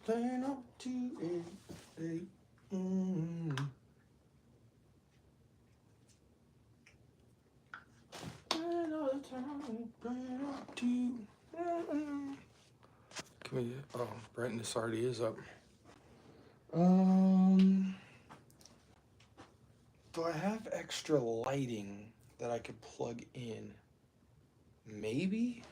playing on 288. Can we? Oh, brightness already is up. Do I have extra lighting that I could plug in? Maybe.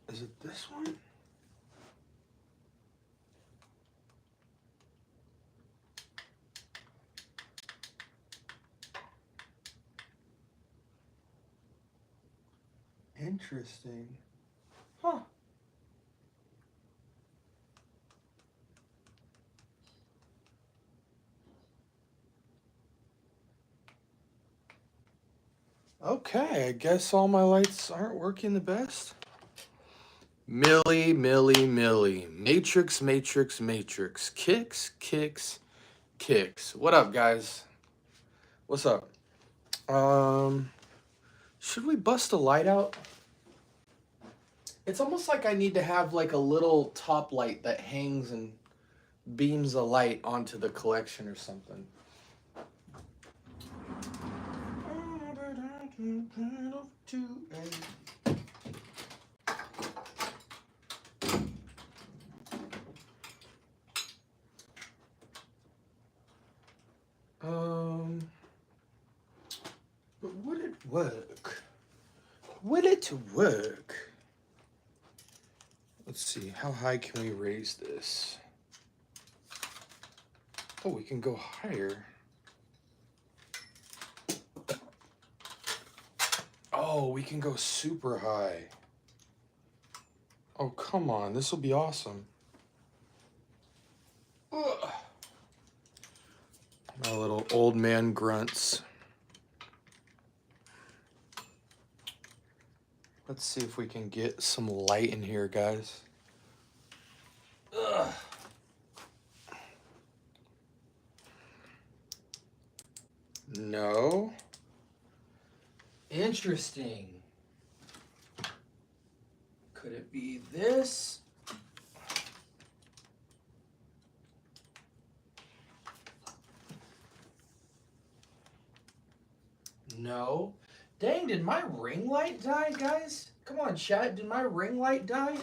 Is it this one? Interesting. Huh. Okay, I guess all my lights aren't working the best. Millie. Matrix. Kicks. What up, guys? What's up? Should we bust a light out? It's almost like I need to have like a little top light that hangs and beams a light onto the collection or something. But would it work? Will it work? Let's see, how high can we raise this? Oh, we can go higher. Oh, we can go super high. Oh, come on, this will be awesome. Ugh. My little old man grunts. Let's see if we can get some light in here, guys. Ugh. No. Interesting. Could it be this? No. Dang, did my ring light die, guys? Come on, chat. Did my ring light die?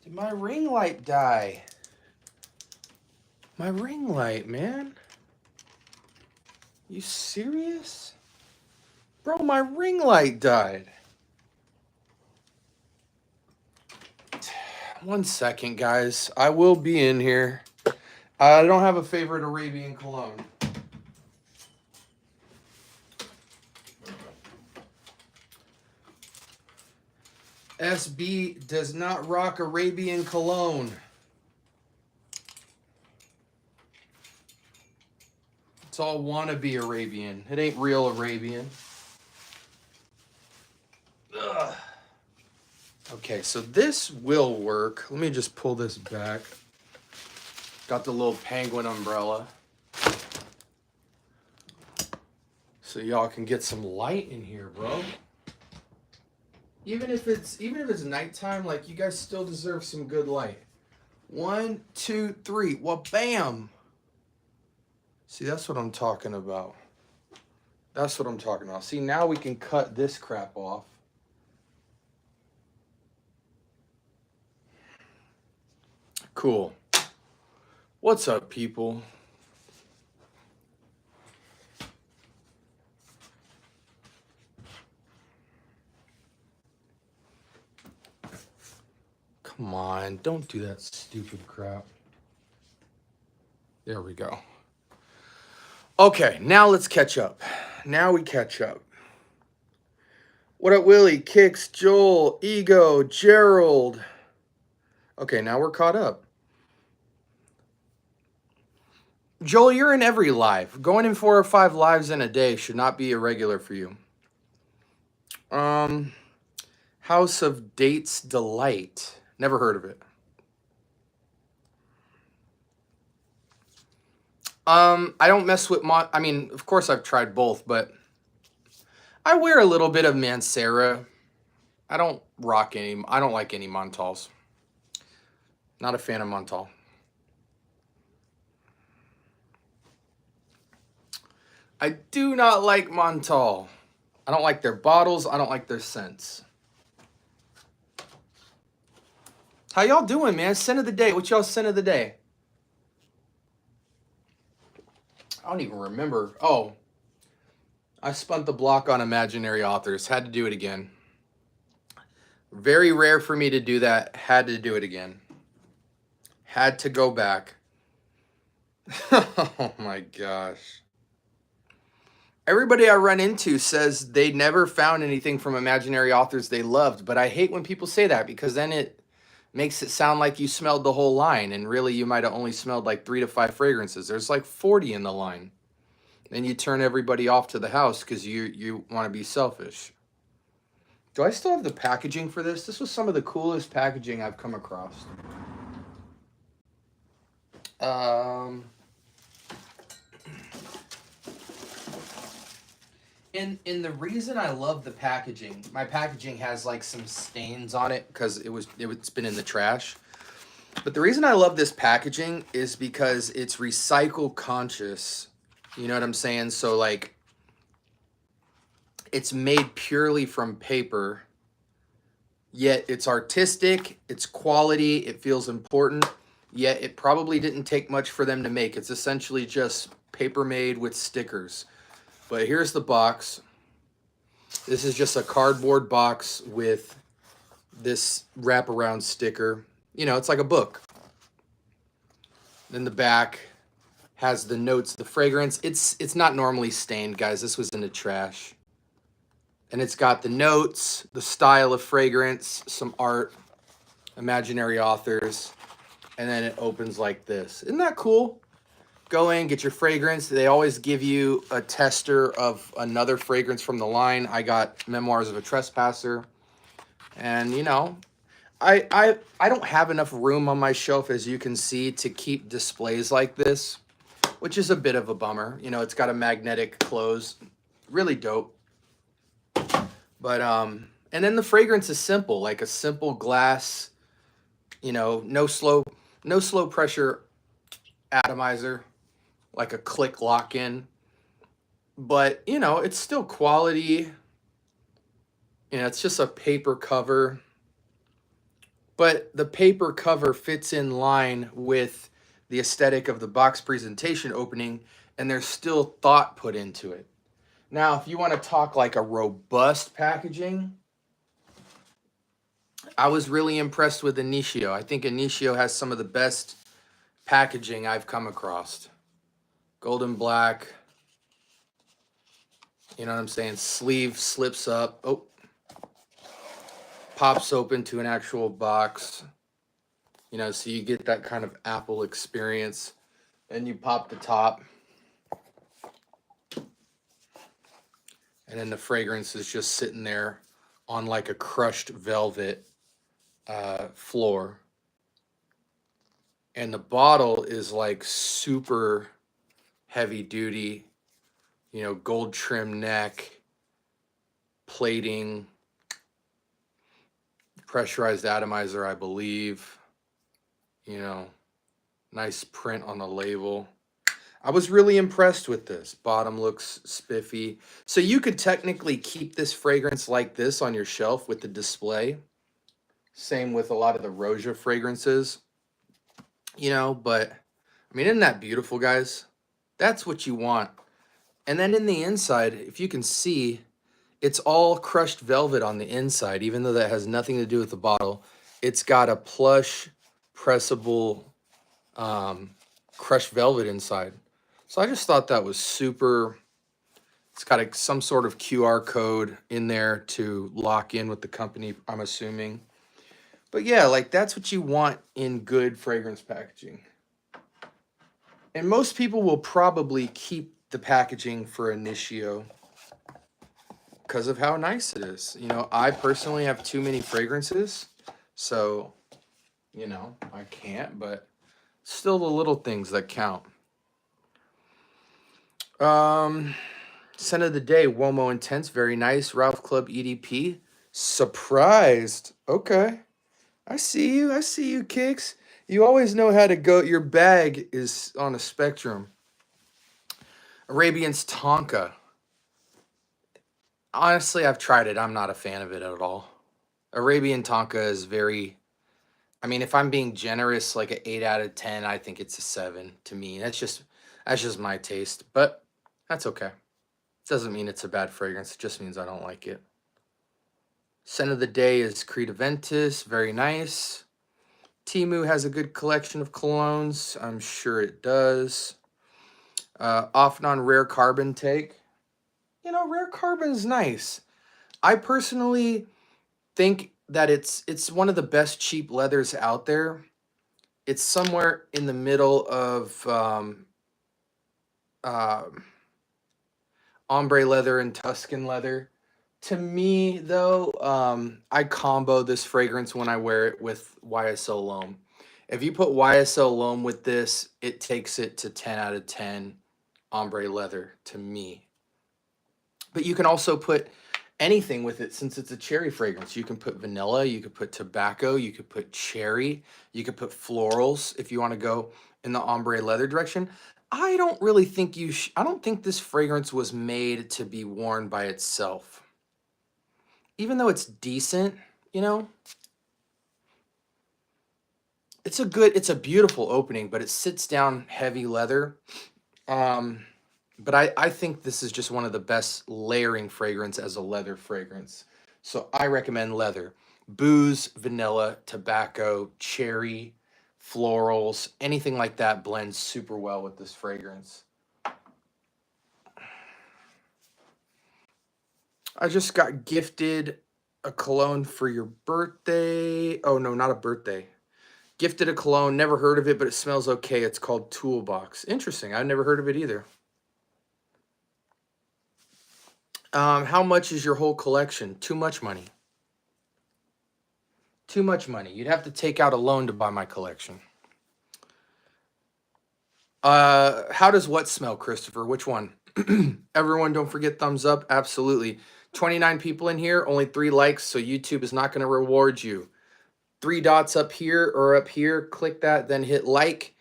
Did my ring light die? My ring light, man. You serious? Bro, my ring light died. 1 second, guys. I will be in here. I don't have a favorite Arabian cologne. SB does not rock Arabian cologne. It's all wannabe Arabian. It ain't real Arabian. Ugh. Okay, so this will work. Let me just pull this back. Got the little penguin umbrella. So y'all can get some light in here, bro. Even if it's nighttime, like, you guys still deserve some good light. 1, 2, 3. Well, bam. See, that's what I'm talking about. That's what I'm talking about. See, now we can cut this crap off. Cool. What's up, people? Come on, don't do that stupid crap. There we go. Okay, now let's catch up. Now we catch up. What up, Willie? Kicks, Joel, Ego, Gerald. Okay, now we're caught up. Joel, you're in every live. Going in 4 or 5 lives in a day should not be irregular for you. House of Dates Delight. Never heard of it. I don't mess with I mean, of course I've tried both, but I wear a little bit of Mancera. I don't like any Montals. Not a fan of Montal. I do not like Montal. I don't like their bottles. I don't like their scents. How y'all doing, man? Scent of the day. What y'all scent of the day? I don't even remember. Oh, I spun the block on imaginary authors. Had to do it again. Very rare for me to do that. Had to do it again. Had to go back. Oh my gosh. Everybody I run into says they never found anything from imaginary authors they loved, but I hate when people say that because then it makes it sound like you smelled the whole line, and really you might have only smelled like 3 to 5 fragrances. There's like 40 in the line. Then you turn everybody off to the house because you want to be selfish. Do I still have the packaging for this? This was some of the coolest packaging I've come across. And the reason I love the packaging, my packaging has like some stains on it because it's been in the trash. But the reason I love this packaging is because it's recycle conscious. You know what I'm saying? So like it's made purely from paper, yet it's artistic, it's quality, it feels important, yet it probably didn't take much for them to make. It's essentially just paper made with stickers. But here's the box. This is just a cardboard box with this wraparound sticker. You know, it's like a book. Then the back has the notes, the fragrance. It's not normally stained, guys. This was in the trash. And it's got the notes, the style of fragrance, some art, imaginary authors, and then it opens like this. Isn't that cool? Go in, get your fragrance. They always give you a tester of another fragrance from the line. I got Memoirs of a Trespasser. And, you know, I don't have enough room on my shelf, as you can see, to keep displays like this, which is a bit of a bummer. You know, it's got a magnetic close. Really dope. But, and then the fragrance is simple, like a simple glass, you know, no slow pressure atomizer, like a click lock-in. But, you know, it's still quality. You know, it's just a paper cover. But the paper cover fits in line with the aesthetic of the box presentation opening, and there's still thought put into it. Now, if you want to talk like a robust packaging, I was really impressed with Initio. I think Initio has some of the best packaging I've come across. Golden black. You know what I'm saying? Sleeve slips up. Oh. Pops open to an actual box. You know, so you get that kind of Apple experience. Then you pop the top. And then the fragrance is just sitting there on like a crushed velvet floor. And the bottle is like super heavy duty, you know, gold trim neck, plating, pressurized atomizer, I believe. You know, nice print on the label. I was really impressed with this. Bottom looks spiffy. So you could technically keep this fragrance like this on your shelf with the display. Same with a lot of the Roja fragrances. You know, but, I mean, isn't that beautiful, guys? That's what you want. And then in the inside, if you can see, it's all crushed velvet on the inside, even though that has nothing to do with the bottle. It's got a plush, pressable, crushed velvet inside. So I just thought that was super, It's got some sort of QR code in there to lock in with the company, I'm assuming. But yeah, like that's what you want in good fragrance packaging. And most people will probably keep the packaging for Initio because of how nice it is. You know, I personally have too many fragrances, so, you know, I can't, but still the little things that count. Scent of the day, Womo Intense, very nice. Ralph Club EDP, surprised. Okay, I see you, Kicks. You always know how to go. Your bag is on a spectrum. Arabian's Tonka. Honestly, I've tried it. I'm not a fan of it at all. Arabian Tonka is very, I mean, if I'm being generous, like an 8 out of 10, I think it's a 7 to me. That's just my taste, but that's okay. Doesn't mean it's a bad fragrance. It just means I don't like it. Scent of the day is Creed Aventus. Very nice. Temu has a good collection of colognes. I'm sure it does. Off and on Rare Carbon take. You know, Rare Carbon's nice. I personally think that it's one of the best cheap leathers out there. It's somewhere in the middle of ombre leather and Tuscan leather. To me, though, I combo this fragrance when I wear it with YSL Loam. If you put YSL Loam with this, it takes it to 10 out of 10 ombre leather to me. But you can also put anything with it since it's a cherry fragrance. You can put vanilla, you could put tobacco, you could put cherry, you could put florals if you want to go in the ombre leather direction. I don't really think I don't think this fragrance was made to be worn by itself. Even though it's decent, you know, it's a beautiful opening, but it sits down heavy leather. But I think this is just one of the best layering fragrance as a leather fragrance. So I recommend leather. Booze, vanilla, tobacco, cherry, florals, anything like that blends super well with this fragrance. I just got gifted a cologne for your birthday. Oh, no, not a birthday. Gifted a cologne. Never heard of it, but it smells okay. It's called Toolbox. Interesting. I've never heard of it either. How much is your whole collection? Too much money. Too much money. You'd have to take out a loan to buy my collection. How does what smell, Christopher? Which one? Everyone, don't forget thumbs up. Absolutely. 29 people in here, only 3 likes, so YouTube is not going to reward you. 3 dots up here or up here. Click that, then hit like.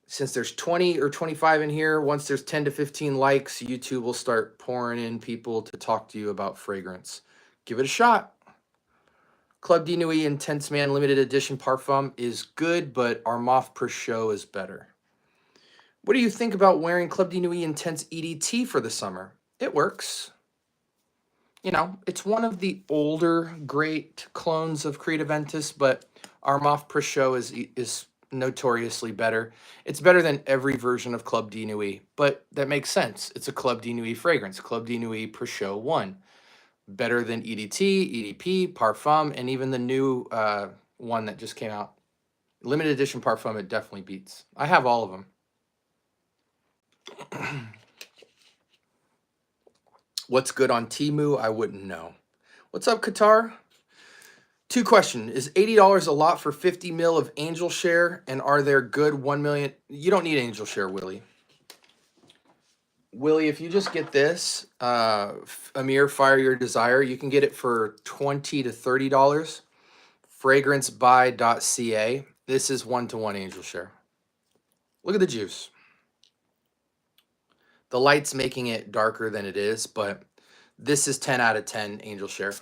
Since there's 20 or 25 in here, once there's 10 to 15 likes, YouTube will start pouring in people to talk to you about fragrance. Give it a shot. Club de Nuit Intense Man Limited Edition Parfum is good, but Armaf Per Show is better. What do you think about wearing Club de Nuit Intense EDT for the summer? It works. You know, it's one of the older great clones of Creed Aventus, but Armaf Per Show is notoriously better. It's better than every version of Club de Nuit, but that makes sense. It's a Club de Nuit fragrance. Club de Nuit Per Show 1. Better than EDT, EDP, Parfum, and even the new one that just came out. Limited edition Parfum, it definitely beats. I have all of them. What's good on Temu? I wouldn't know. What's up, Qatar? 2 questions. Is $80 a lot for 50 mil of Angel Share? And are there good 1 million? You don't need Angel Share, Willie. Willie, if you just get this, Amir, Fire Your Desire, you can get it for $20 to $30. Fragrancebuy.ca. This is 1-to-1 Angel Share. Look at the juice. The light's making it darker than it is, but this is 10 out of 10 Angel Share.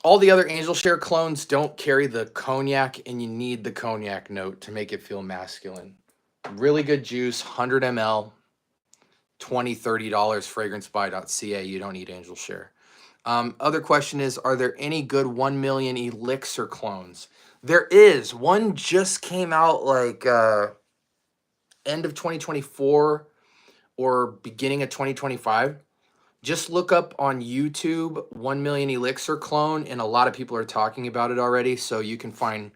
All the other Angel Share clones don't carry the cognac, and you need the cognac note to make it feel masculine. Really good juice, 100 ml, $20, $30, fragrancebuy.ca. You don't need Angel Share. Other question is, are there any good 1 million Elixir clones? There is. One just came out like end of 2024 or beginning of 2025, just look up on YouTube 1 million elixir clone, and a lot of people are talking about it already, so you can find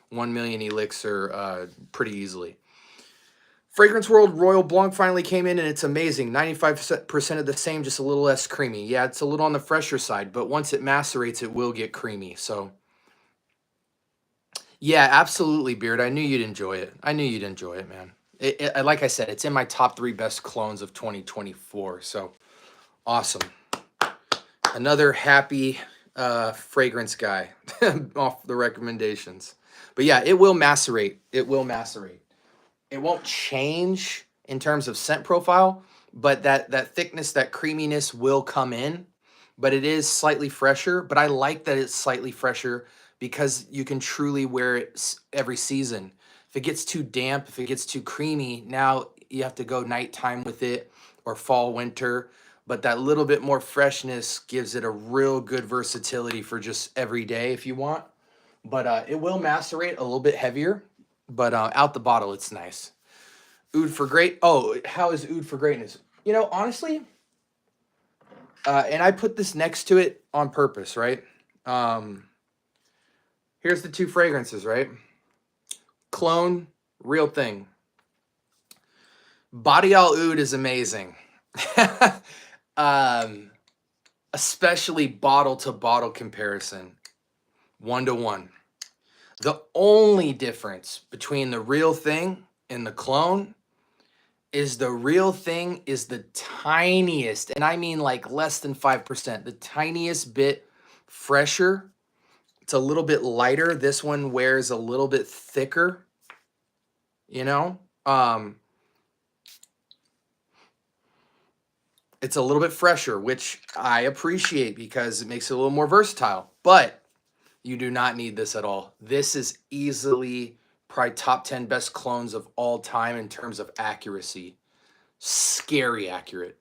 1 million elixir pretty easily. Fragrance World Royal Blanc finally came in, and it's amazing. 95% of the same, just a little less creamy. Yeah, it's a little on the fresher side, but once it macerates, it will get creamy. So, yeah, absolutely, Beard. I knew you'd enjoy it. I knew you'd enjoy it, man. Like I said, it's in my top 3 best clones of 2024. So, awesome. Another happy fragrance guy off the recommendations. But yeah, it will macerate. It will macerate. It won't change in terms of scent profile, but that thickness, that creaminess will come in, but it is slightly fresher. But I like that it's slightly fresher because you can truly wear it every season. If it gets too damp, if it gets too creamy, now you have to go nighttime with it or fall, winter. But that little bit more freshness gives it a real good versatility for just every day if you want. But it will macerate a little bit heavier. But out the bottle, it's nice. Oud for great. Oh, how is Oud for greatness? You know, honestly, and I put this next to it on purpose, right? Here's the 2 fragrances, right? Clone, real thing. Boreal Oud is amazing. Especially bottle to bottle comparison, 1-to-1. The only difference between the real thing and the clone is the real thing is the tiniest, and I mean like less than 5%, the tiniest bit fresher. It's a little bit lighter. This one wears a little bit thicker, you know? It's a little bit fresher, which I appreciate because it makes it a little more versatile, but you do not need this at all. This is easily probably top 10 best clones of all time in terms of accuracy. Scary accurate.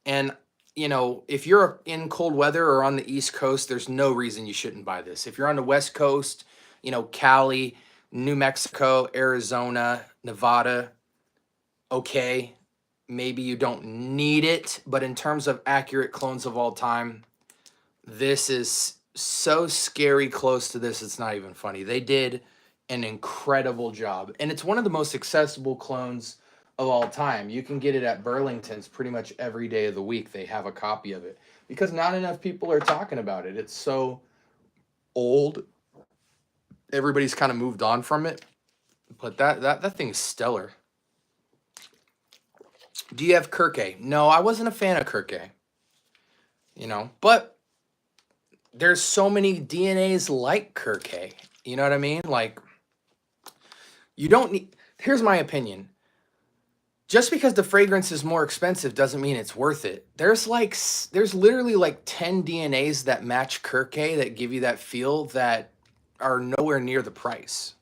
And, you know, if you're in cold weather or on the East Coast, there's no reason you shouldn't buy this. If you're on the West Coast, you know, Cali, New Mexico, Arizona, Nevada, okay, maybe you don't need it. But in terms of accurate clones of all time, this is so scary close to this, it's not even funny. They did an incredible job. And it's one of the most accessible clones of all time. You can get it at Burlington's pretty much every day of the week. They have a copy of it because not enough people are talking about it. It's so old. Everybody's kind of moved on from it. But that thing's stellar. Do you have Kirke? No, I wasn't a fan of Kirke. You know, but there's so many DNAs like Kirke. You know what I mean? Like, you don't need... Here's my opinion. Just because the fragrance is more expensive doesn't mean it's worth it. There's literally like 10 DNAs that match Kirke that give you that feel that are nowhere near the price.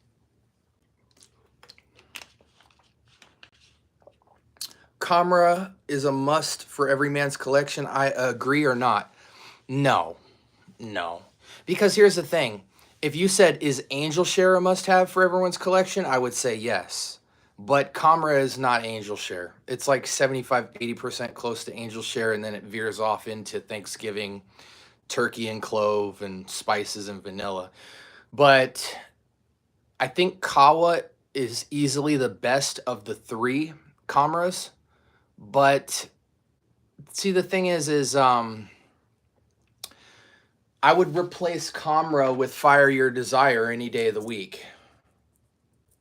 Camera is a must for every man's collection. I agree or not? No. Because here's the thing. If you said, is Angel Share a must-have for everyone's collection? I would say yes. But Camera is not Angel Share. It's like 75-80% close to Angel Share, and then it veers off into Thanksgiving, turkey and clove, and spices and vanilla. But I think Kawa is easily the best of the 3 Cameras. But see, the thing is I would replace Camera with Fire Your Desire any day of the week.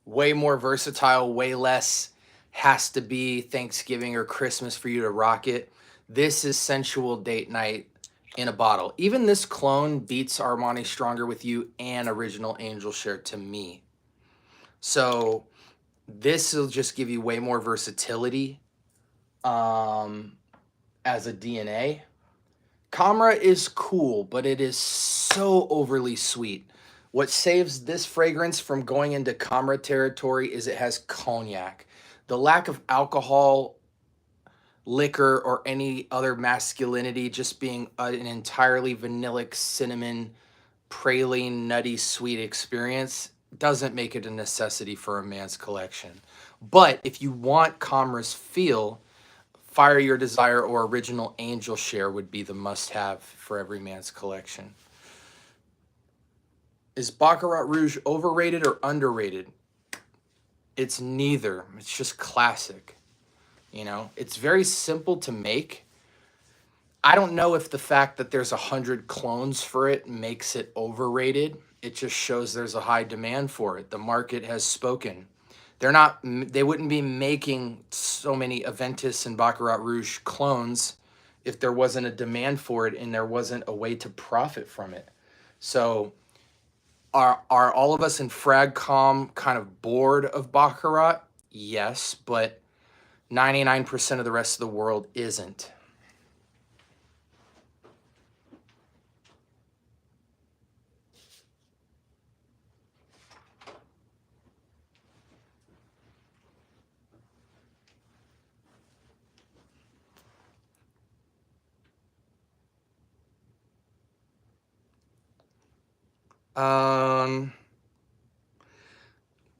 Way more versatile, way less has to be Thanksgiving or Christmas for you to rock it. This is sensual date night in a bottle. Even this clone beats Armani Stronger With You and original Angel Share to me. So this will just give you way more versatility as a DNA. Camera is cool, but it is so overly sweet. What saves this fragrance from going into Camera territory is it has cognac. The lack of alcohol, liquor, or any other masculinity, just being an entirely vanillic, cinnamon, praline, nutty, sweet experience doesn't make it a necessity for a man's collection. But if you want Camera's feel, Fire Your Desire or Original Angel Share would be the must-have for every man's collection. Is Baccarat Rouge overrated or underrated? It's neither. It's just classic. You know, it's very simple to make. I don't know if the fact that there's 100 clones for it makes it overrated. It just shows there's a high demand for it. The market has spoken. They wouldn't be making so many Aventus and Baccarat Rouge clones if there wasn't a demand for it and there wasn't a way to profit from it. So are all of us in FragCom kind of bored of Baccarat? Yes, but 99% of the rest of the world isn't.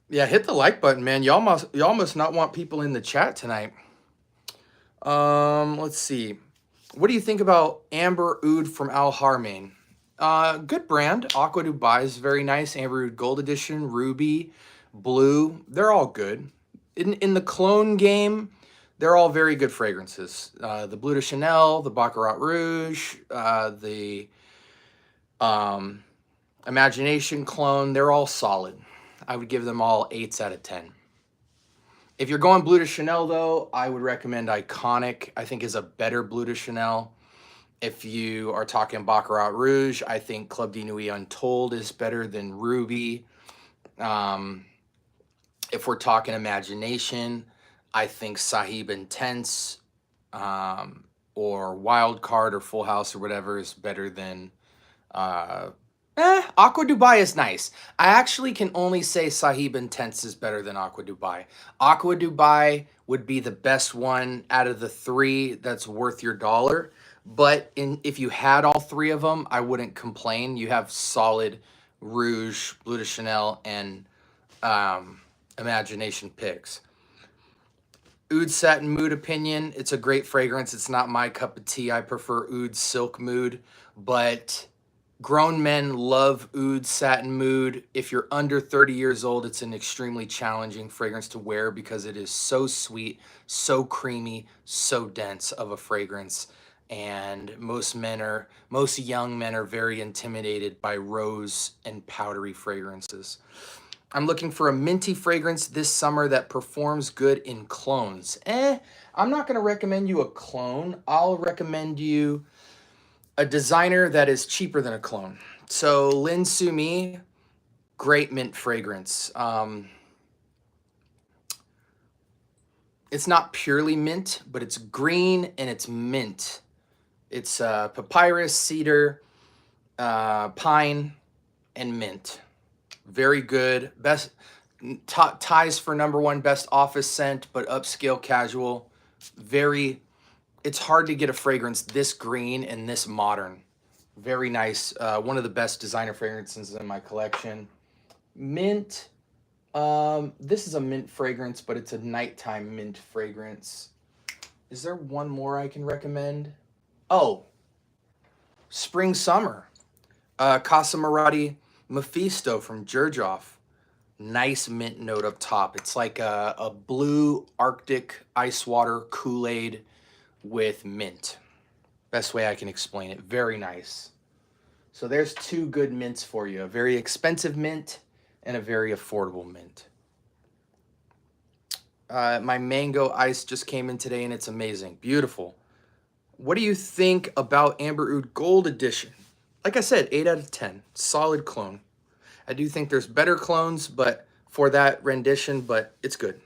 Yeah, hit the like button, man. Y'all must not want people in the chat tonight. Let's see. What do you think about Amber Oud from Al Harmain? Good brand. Aqua Dubai is very nice. Amber Oud Gold Edition, Ruby, Blue. They're all good. In the clone game, they're all very good fragrances. The Bleu de Chanel, the Baccarat Rouge, the Imagination clone, they're all solid. I would give them all 8s out of 10. If you're going Bleu de Chanel, though, I would recommend Iconic. I think is a better Bleu de Chanel. If you are talking Baccarat Rouge, I think Club de Nuit Untold is better than Ruby. If we're talking Imagination, I think Sahib Intense or Wild Card or Full House or whatever is better than... Aqua Dubai is nice. I actually can only say Sahib Intense is better than Aqua Dubai. Aqua Dubai would be the best one out of the 3 that's worth your dollar. But if you had all 3 of them, I wouldn't complain. You have solid Rouge, Bleu de Chanel, and Imagination picks. Oud Satin Mood opinion. It's a great fragrance. It's not my cup of tea. I prefer Oud Silk Mood. But... grown men love Oud Satin Mood. If you're under 30 years old, it's an extremely challenging fragrance to wear because it is so sweet, so creamy, so dense of a fragrance. And most young men are very intimidated by rose and powdery fragrances. I'm looking for a minty fragrance this summer that performs good in clones. I'm not going to recommend you a clone. I'll recommend you a designer that is cheaper than a clone. So Lin Sumi, great mint fragrance. It's not purely mint, but it's green and it's mint. It's papyrus, cedar, pine, and mint. Very good. Best ties for #1 best office scent, but upscale casual. It's hard to get a fragrance this green and this modern. Very nice. One of the best designer fragrances in my collection. Mint. This is a mint fragrance, but it's a nighttime mint fragrance. Is there one more I can recommend? Oh, Spring Summer. Casa Marati Mephisto from Jerjoff. Nice mint note up top. It's like a blue Arctic ice water Kool-Aid with mint. Best way I can explain it. Very nice. So there's 2 good mints for you. A very expensive mint and a very affordable mint. My mango ice just came in today and it's amazing. Beautiful. What do you think about Amber Oud Gold Edition? Like I said, 8 out of 10. Solid clone. I do think there's better clones but for that rendition, but it's good.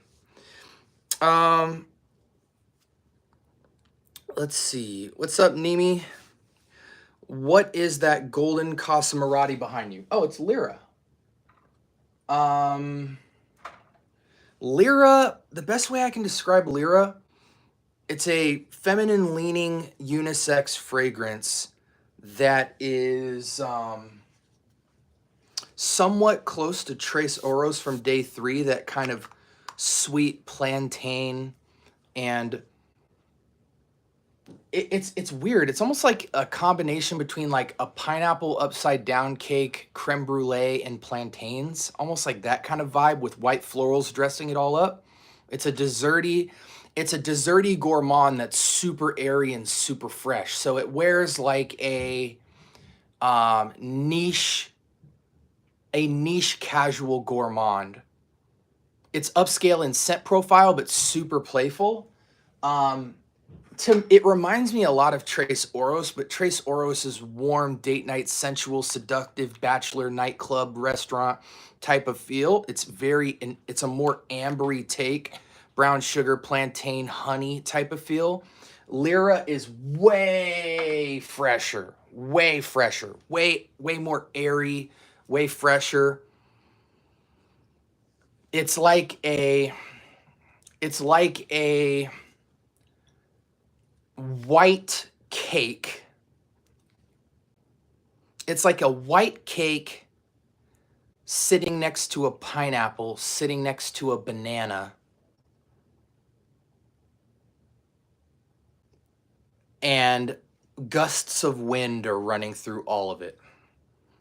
Let's see. What's up, Nimi? What is that golden Casa Marati behind you? Oh, it's Lyra. Lyra, the best way I can describe Lyra, it's a feminine-leaning unisex fragrance that is somewhat close to Tres Oros from Day 3, that kind of sweet plantain and it's weird. It's almost like a combination between like a pineapple upside down cake, creme brulee, and plantains. Almost like that kind of vibe with white florals dressing it all up. It's a desserty, it's a desserty gourmand that's super airy and super fresh. So it wears like niche, a niche casual gourmand. It's upscale in scent profile, but super playful. Um, it reminds me a lot of Trace Oros, but Trace Oros is warm, date night, sensual, seductive, bachelor nightclub restaurant type of feel. It's a more ambery take, brown sugar, plantain, honey type of feel. Lyra is way fresher, way more airy, way fresher. It's like a, it's like a white cake. It's like a white cake sitting next to a pineapple, sitting next to a banana. And gusts of wind are running through all of it.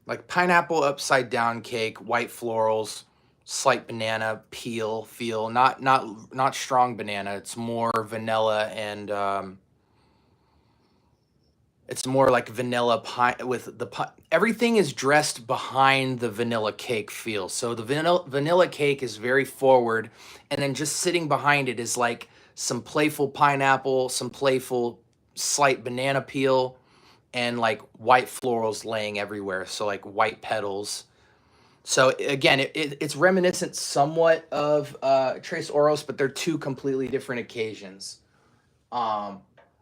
Like pineapple upside down cake, white florals, slight banana peel feel, not strong banana. It's more vanilla and it's more like vanilla pie with the pie. Everything is dressed behind the vanilla cake feel. So the vanilla cake is very forward, and then just sitting behind it is like some playful pineapple, some playful slight banana peel, and like white florals laying everywhere. So like white petals. So again, it's reminiscent somewhat of Trace Oros, but they're two completely different occasions. Um,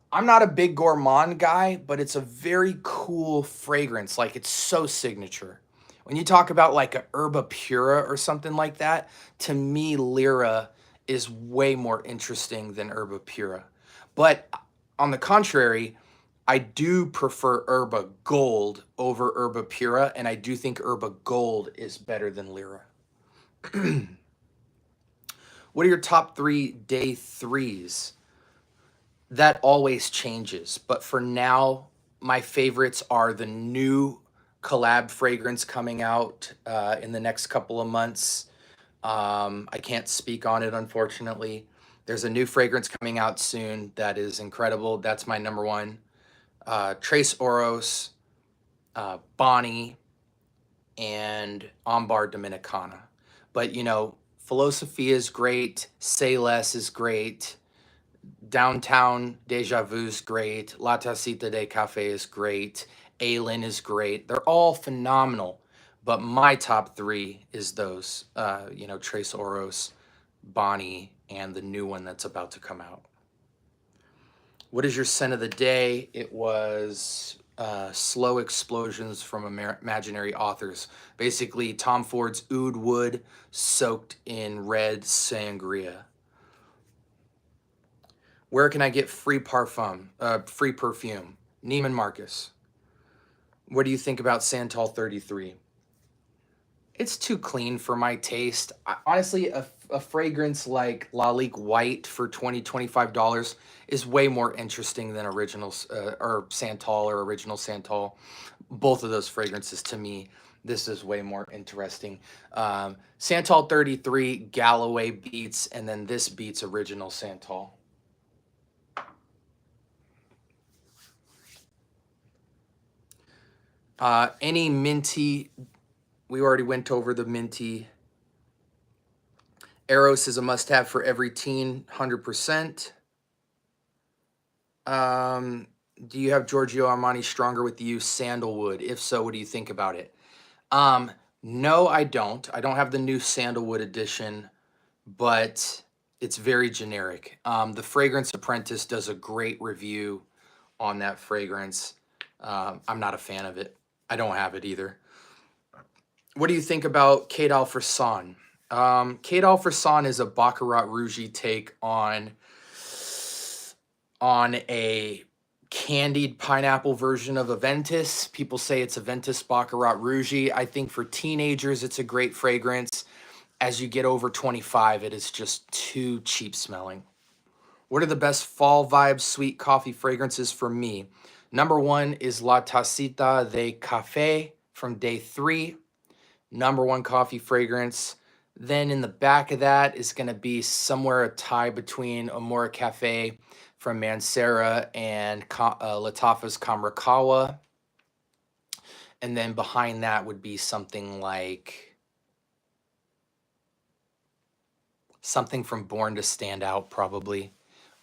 I'm not a big gourmand guy, but it's a very cool fragrance. Like it's so signature. When you talk about like a Herba Pura or something like that, to me, Lyra is way more interesting than Herba Pura. But on the contrary, I do prefer Herba Gold over Herba Pura, and I do think Herba Gold is better than Lyra. What are your top 3 day threes? That always changes, but for now, my favorites are the new collab fragrance coming out in the next couple of months. I can't speak on it, unfortunately. There's a new fragrance coming out soon that is incredible. That's my number one. Trace Oros, Bonnie, and Ambar Dominicana. But you know, Philosophy is great. Say Less is great. Downtown Deja Vu's great. La Tacita de Cafe is great. Aylin is great. They're all phenomenal. But my top 3 is those, Trace Oros, Bonnie, and the new one that's about to come out. What is your scent of the day? It was Slow Explosions from Imaginary Authors. Basically, Tom Ford's Oud Wood soaked in red sangria. Where can I get free perfume? Neiman Marcus. What do you think about Santal 33? It's too clean for my taste. Honestly, a fragrance like Lalique White for $25 is way more interesting than originals or Santal or original Santal. Both of those fragrances to me, this is way more interesting. Santal 33, Galloway beats, and then this beats original Santal. Any minty, we already went over the minty. Eros is a must-have for every teen, 100%. Do you have Giorgio Armani Stronger with You Sandalwood? If so, what do you think about it? No, I don't. I don't have the new Sandalwood edition, but it's very generic. The Fragrance Apprentice does a great review on that fragrance. I'm not a fan of it. I don't have it either. What do you think about Kate Alfresson? Kate Alfresson is a Baccarat Rouge take on a candied pineapple version of Aventus. People say it's Aventus Baccarat Rouge. I think for teenagers, it's a great fragrance. As you get over 25, it is just too cheap smelling. What are the best fall vibe sweet coffee fragrances for me? Number 1 is La Tacita de Café from Day 3. Number 1 coffee fragrance. Then in the back of that is going to be somewhere a tie between Amora Cafe from Mancera and Lattafa's Kamrakawa. And then behind that would be something from Born to Stand Out, probably.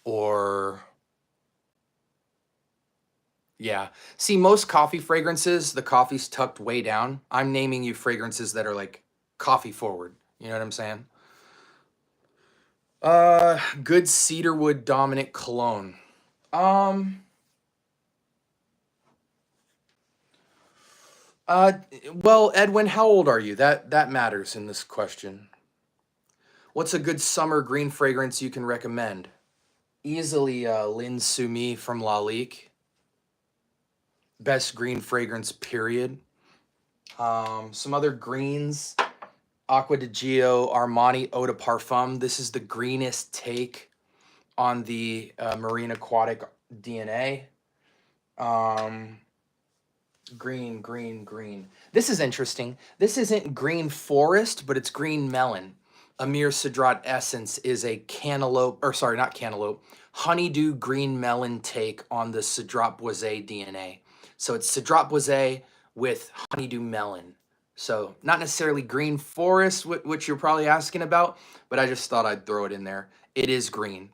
Or, yeah. See, most coffee fragrances, the coffee's tucked way down. I'm naming you fragrances that are like coffee forward. You know what I'm saying? Good cedarwood dominant cologne. Well, Edwin, how old are you? That matters in this question. What's a good summer green fragrance you can recommend? Easily Lin Sumi from Lalique. Best green fragrance, period. Some other greens. Acqua di Gio Armani Eau de Parfum. This is the greenest take on the marine aquatic DNA. Green. This is interesting. This isn't green forest, but it's green melon. Amir Sadrat Essence is a honeydew green melon take on the Sadrat Boisé DNA. So it's Sadrat Boisé with honeydew melon. So not necessarily green forest, which you're probably asking about, but I just thought I'd throw it in there. It is green.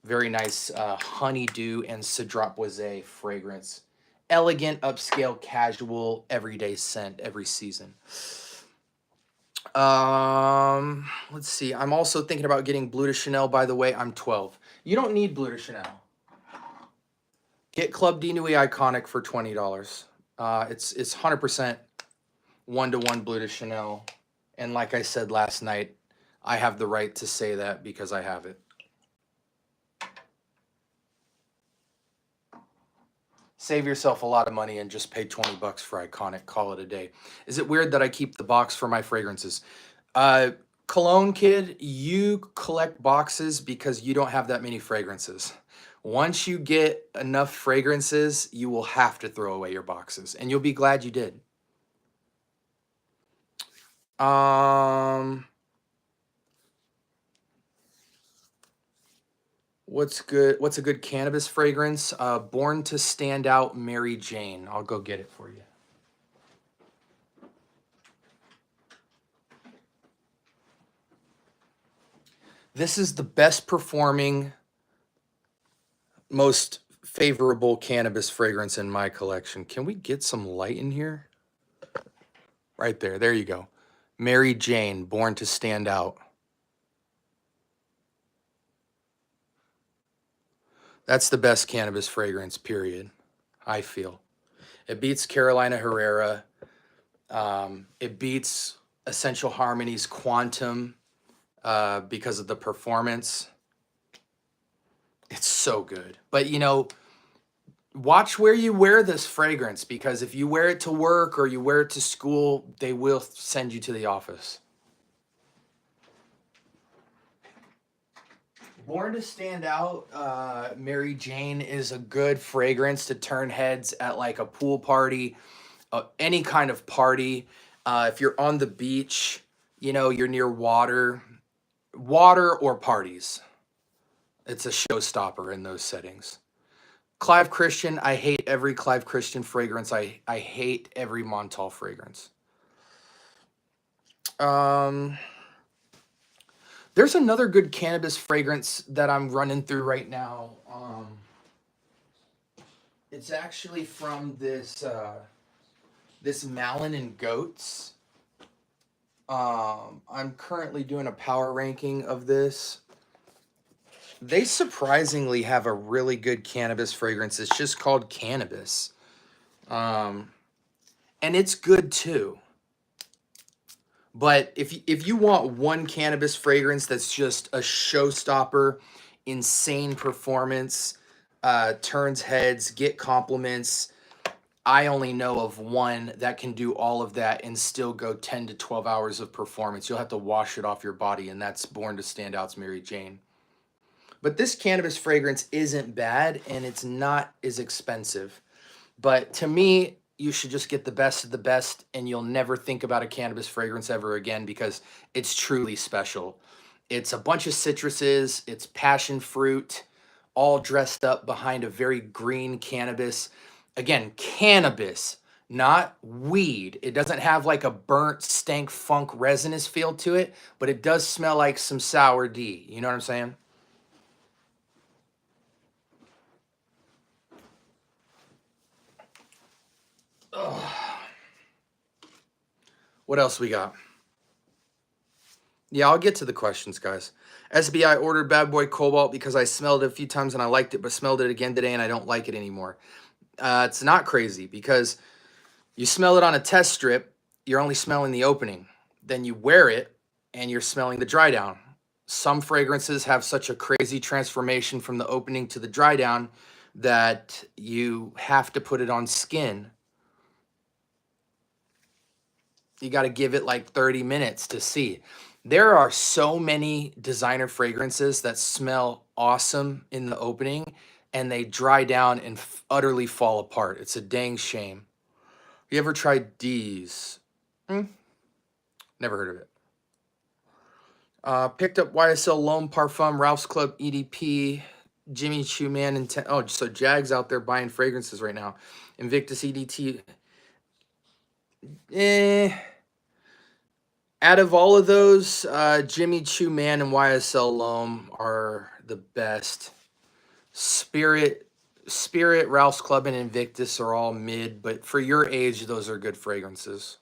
Very nice honeydew and Sadrat Boisé fragrance. Elegant, upscale, casual, everyday scent every season. Let's see. I'm also thinking about getting Bleu de Chanel, by the way. I'm 12. You don't need Bleu de Chanel. Get Club de Nuit Iconic for $20. It's 100% 1-to-1 Bleu de Chanel. And like I said last night, I have the right to say that because I have it. Save yourself a lot of money and just pay $20 for Iconic. Call it a day. Is it weird that I keep the box for my fragrances? Cologne Kid, you collect boxes because you don't have that many fragrances. Once you get enough fragrances, you will have to throw away your boxes, and you'll be glad you did. What's good? What's a good cannabis fragrance? Born to Stand Out, Mary Jane. I'll go get it for you. This is the best performing, most favorable cannabis fragrance in my collection. Can we get some light in here? Right there. There you go. Mary Jane, Born to Stand Out. That's the best cannabis fragrance, period, I feel. It beats Carolina Herrera. It beats Essential Harmony's Quantum because of the performance. It's so good. But, you know, watch where you wear this fragrance, because if you wear it to work or you wear it to school, they will send you to the office. Born to Stand Out, Mary Jane is a good fragrance to turn heads at like a pool party, any kind of party. If you're on the beach, you know, you're near water or parties. It's a showstopper in those settings. Clive Christian, I hate every Clive Christian fragrance. I hate every Montal fragrance. There's another good cannabis fragrance that I'm running through right now. It's actually from this Malin and Goats. I'm currently doing a power ranking of this. They surprisingly have a really good cannabis fragrance. It's just called Cannabis. And it's good too. But if you want one cannabis fragrance that's just a showstopper, insane performance, turns heads, get compliments, I only know of one that can do all of that and still go 10 to 12 hours of performance. You'll have to wash it off your body, and that's Born to Stand Out's Mary Jane. But this cannabis fragrance isn't bad, and it's not as expensive. But to me, you should just get the best of the best, and you'll never think about a cannabis fragrance ever again because it's truly special. It's a bunch of citruses, it's passion fruit, all dressed up behind a very green cannabis. Again, cannabis, not weed. It doesn't have like a burnt, stank, funk, resinous feel to it, but it does smell like some sour D. You know what I'm saying? Ugh. What else we got? Yeah, I'll get to the questions, guys. SBI ordered Bad Boy Cobalt because I smelled it a few times and I liked it, but smelled it again today and I don't like it anymore. It's not crazy because you smell it on a test strip, you're only smelling the opening. Then you wear it and you're smelling the dry down. Some fragrances have such a crazy transformation from the opening to the dry down that you have to put it on skin. You got to give it like 30 minutes to see. There are so many designer fragrances that smell awesome in the opening and they dry down and utterly fall apart. It's a dang shame. You ever tried D's? Never heard of it. Picked up YSL L'Homme Parfum, Ralph's Club EDP, Jimmy Choo Man, and oh, so Jag's out there buying fragrances right now. Invictus EDT. Out of all of those, Jimmy Choo Man and YSL L'Homme are the best. Spirit, Ralph's Club, and Invictus are all mid, but for your age, those are good fragrances.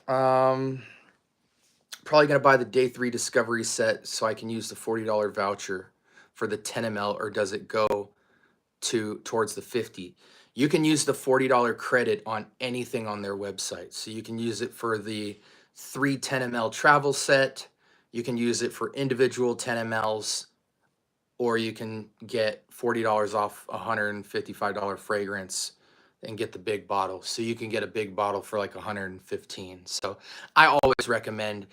Probably gonna buy the day 3 discovery set so I can use the $40 voucher for the 10 ml, or does it go towards the 50? You can use the $40 credit on anything on their website. So you can use it for the 3 10 ml travel set. You can use it for individual 10 mls, or you can get $40 off a $155 fragrance and get the big bottle. So you can get a big bottle for like $115. So I always recommend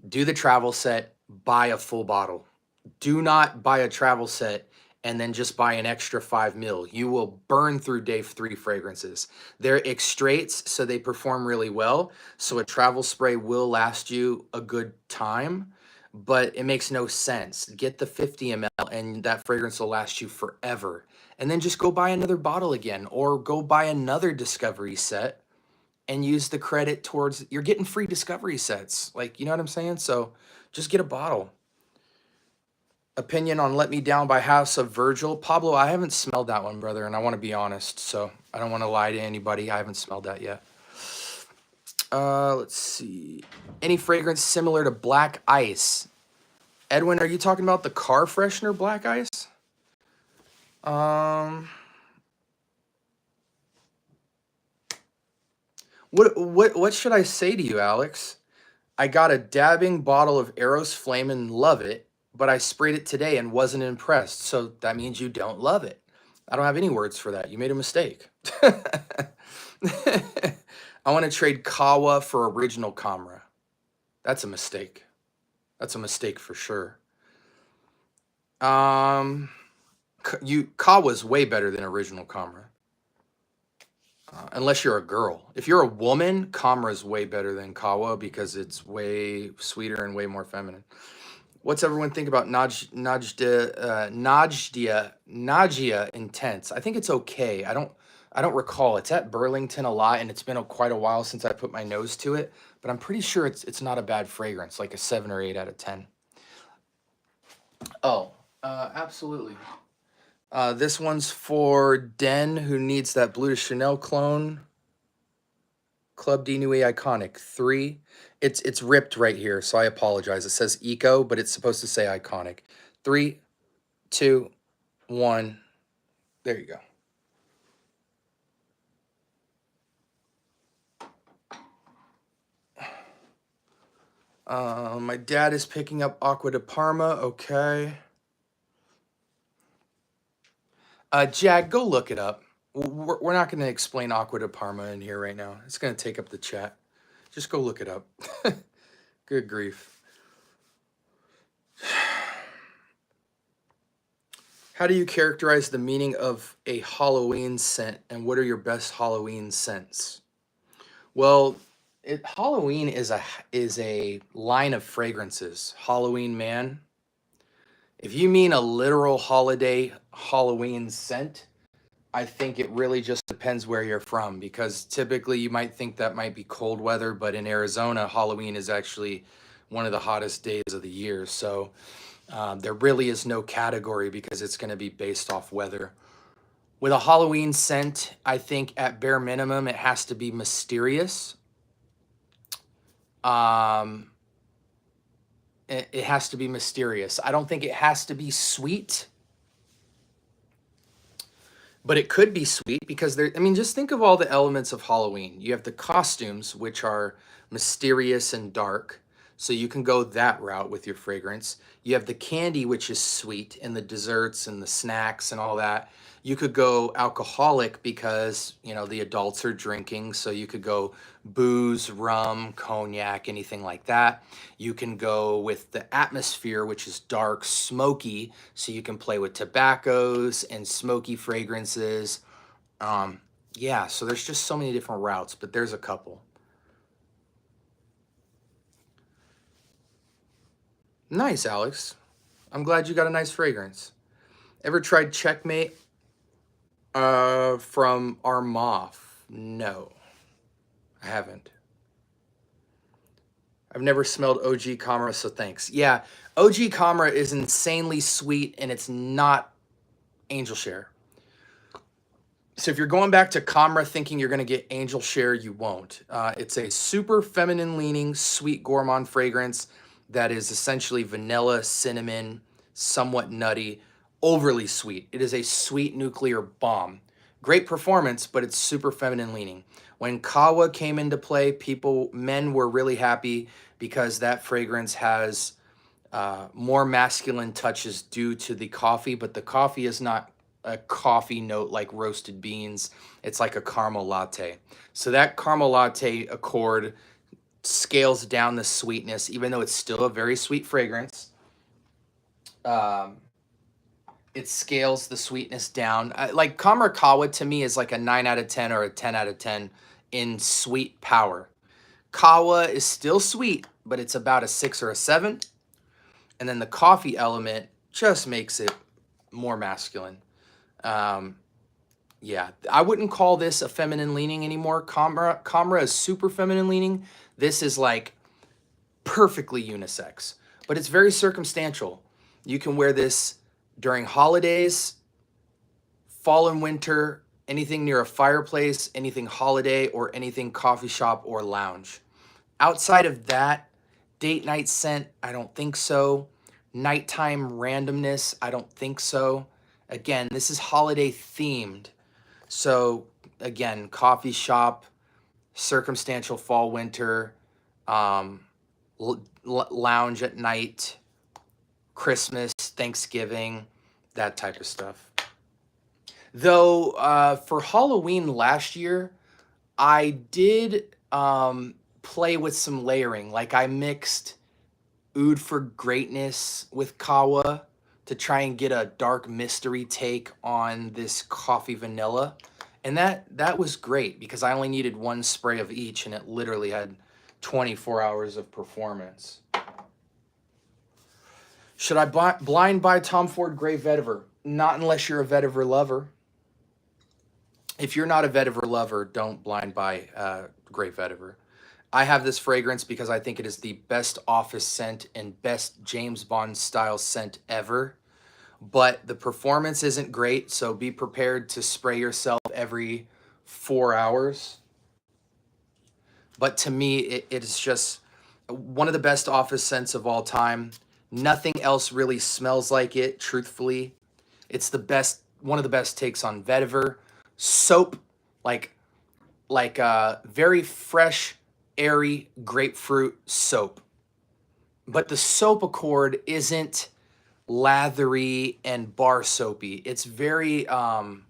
do the travel set, buy a full bottle. Do not buy a travel set and then just buy an extra 5 mil. You will burn through day 3 fragrances. They're extraits, so they perform really well. So a travel spray will last you a good time, but it makes no sense. Get the 50 ml and that fragrance will last you forever. And then just go buy another bottle again, or go buy another discovery set and use the credit towards, you're getting free discovery sets. Like, you know what I'm saying? So just get a bottle. Opinion on Let Me Down by House of Virgil. Pablo, I haven't smelled that one, brother, and I want to be honest, so I don't want to lie to anybody. I haven't smelled that yet. Let's see. Any fragrance similar to Black Ice? Edwin, are you talking about the car freshener Black Ice? What should I say to you, Alex? I got a dabbing bottle of Eros Flame and love it, but I sprayed it today and wasn't impressed. So that means you don't love it. I don't have any words for that. You made a mistake. I want to trade Kawa for original Camera. That's a mistake. That's a mistake for sure. Kawa's way better than original Camera. Unless you're a girl. If you're a woman, Camera's way better than Kawa because it's way sweeter and way more feminine. What's everyone think about Najia Intense? I think it's okay. I don't recall. It's at Burlington a lot, and it's been quite a while since I put my nose to it. But I'm pretty sure it's not a bad fragrance, like a 7 or 8 out of 10. Oh, absolutely. This one's for Den, who needs that Blue de Chanel clone. Club de Nuit Iconic 3. It's ripped right here, so I apologize. It says Eco, but it's supposed to say Iconic. 3, 2, 1. There you go. My dad is picking up Aqua de Parma. Okay. Jag, go look it up. We're not going to explain Aqua de Parma in here right now. It's going to take up the chat. Just go look it up. Good grief. How do you characterize the meaning of a Halloween scent, and what are your best Halloween scents? Well, Halloween is a line of fragrances. Halloween Man. If you mean a literal holiday Halloween scent, I think it really just depends where you're from, because typically you might think that might be cold weather, but in Arizona, Halloween is actually one of the hottest days of the year. So there really is no category because it's going to be based off weather. With a Halloween scent, I think at bare minimum, it has to be mysterious. Um, it has to be mysterious. I don't think it has to be sweet, but it could be sweet because there, I mean, just think of all the elements of Halloween. You have the costumes, which are mysterious and dark. So you can go that route with your fragrance. You have the candy, which is sweet, and the desserts and the snacks and all that. You could go alcoholic because, you know, the adults are drinking. So you could go booze, rum, cognac, anything like that. You can go with the atmosphere, which is dark, smoky. So you can play with tobaccos and smoky fragrances. Yeah, so there's just so many different routes, but there's a couple. Nice, Alex. I'm glad you got a nice fragrance. Ever tried Checkmate from Armaf? No, I haven't. I've never smelled OG Camera, so thanks. Yeah, OG Camera is insanely sweet, and it's not Angel Share. So if you're going back to Camera thinking you're going to get Angel Share, you won't. It's a super feminine leaning, sweet gourmand fragrance that is essentially vanilla, cinnamon, somewhat nutty, overly sweet. It is a sweet nuclear bomb. Great performance, but it's super feminine leaning. When Kawa came into play, men were really happy because that fragrance has more masculine touches due to the coffee, but the coffee is not a coffee note like roasted beans. It's like a caramel latte. So that caramel latte accord scales down the sweetness, even though it's still a very sweet fragrance. It scales the sweetness down. Like Kamerakawa to me is like a 9 out of 10 or a 10 out of 10 in sweet power. Kawa is still sweet, but it's about a 6 or a 7. And then the coffee element just makes it more masculine. Yeah, I wouldn't call this a feminine leaning anymore. Camera is super feminine leaning. This is like perfectly unisex, but it's very circumstantial. You can wear this during holidays, fall and winter, anything near a fireplace, anything holiday, or anything coffee shop or lounge. Outside of that, date night scent, I don't think so. Nighttime randomness, I don't think so. Again, this is holiday themed. So again, coffee shop, circumstantial fall, winter, lounge at night, Christmas, Thanksgiving, that type of stuff. Though for Halloween last year, I did play with some layering. Like I mixed Oud for Greatness with Kawa to try and get a dark mystery take on this coffee vanilla. And that was great because I only needed one spray of each and it literally had 24 hours of performance. Should I blind buy Tom Ford Grey Vetiver? Not unless you're a vetiver lover. If you're not a vetiver lover, don't blind buy Grey Vetiver. I have this fragrance because I think it is the best office scent and best James Bond style scent ever. But the performance isn't great, so be prepared to spray yourself every 4 hours. But to me, it is just one of the best office scents of all time. Nothing else really smells like it, truthfully. It's the best, one of the best takes on vetiver. Soap, like very fresh, airy grapefruit soap. But the soap accord isn't lathery and bar soapy. It's very, gosh,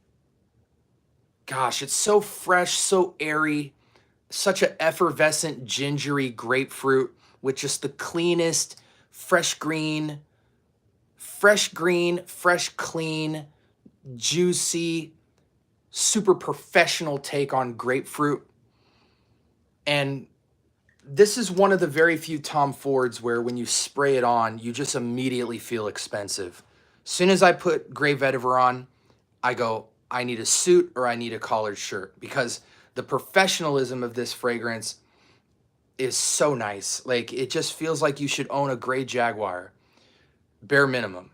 it's so fresh, so airy, such an effervescent, gingery grapefruit with just the cleanest, fresh green, fresh green, fresh clean, juicy, super professional take on grapefruit. And this is one of the very few Tom Fords where when you spray it on, you just immediately feel expensive. As soon as I put Gray Vetiver on, I go, I need a suit or I need a collared shirt, because the professionalism of this fragrance is so nice. Like, it just feels like you should own a gray Jaguar, bare minimum.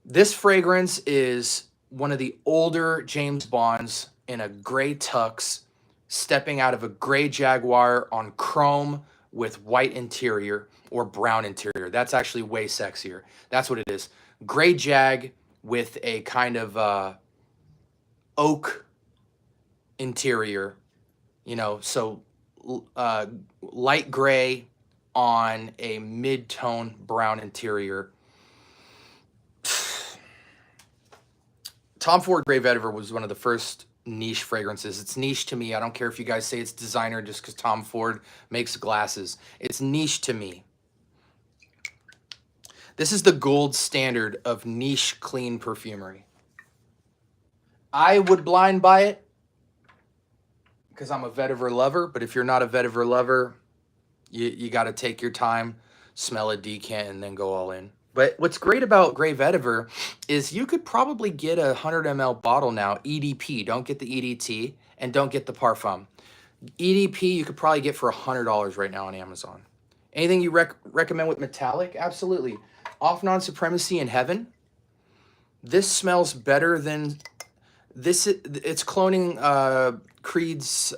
This fragrance is one of the older James Bonds in a gray tux, stepping out of a gray Jaguar on chrome with white interior or brown interior. That's actually way sexier. That's what it is. Gray Jag with a kind of oak interior, you know, so light gray on a mid-tone brown interior. Tom Ford Gray Vetiver was one of the first niche fragrances. It's niche to me. I don't care if you guys say it's designer just because Tom Ford makes glasses. It's niche to me. This is the gold standard of niche clean perfumery. I would blind buy it because I'm a vetiver lover, but if you're not a vetiver lover, you got to take your time, smell a decant, and then go all in. But what's great about Gray Vetiver is you could probably get a 100 ml bottle now, EDP. Don't get the EDT, and don't get the Parfum. EDP you could probably get for $100 right now on Amazon. Anything you recommend with metallic? Absolutely. Off Non-Supremacy in Heaven. This smells better than this. It's cloning Creed's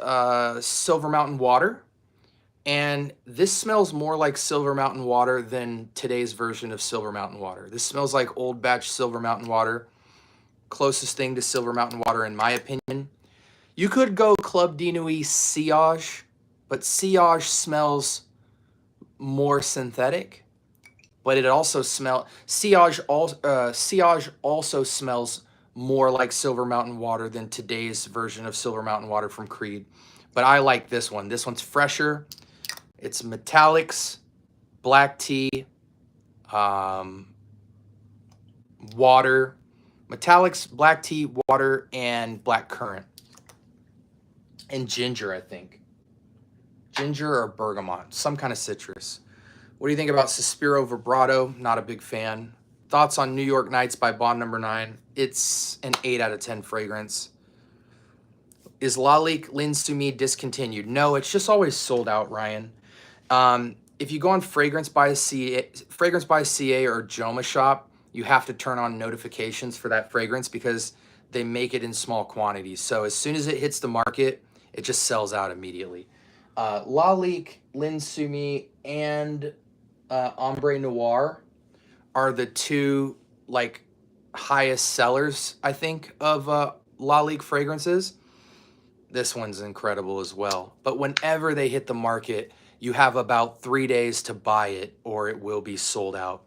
Silver Mountain Water. And this smells more like Silver Mountain Water than today's version of Silver Mountain Water. This smells like old batch Silver Mountain Water. Closest thing to Silver Mountain Water, in my opinion. You could go Club de Nuit Sillage, but Sillage smells more synthetic. But it also smells... Sillage also smells more like Silver Mountain Water than today's version of Silver Mountain Water from Creed. But I like this one. This one's fresher. It's metallics, black tea, water, metallics, black tea, water, and black currant. And ginger, I think. Ginger or bergamot, some kind of citrus. What do you think about Suspiro Vibrato? Not a big fan. Thoughts on New York Nights by Bond No. 9? It's an 8 out of 10 fragrance. Is Lalique Linsumi discontinued? No, it's just always sold out, Ryan. If you go on Fragrance by CA or Joma Shop, you have to turn on notifications for that fragrance because they make it in small quantities. So as soon as it hits the market, it just sells out immediately. Lalique, Linsumi, and Ombre Noir are the two like highest sellers, I think, of Lalique fragrances. This one's incredible as well. But whenever they hit the market, you have about 3 days to buy it or it will be sold out.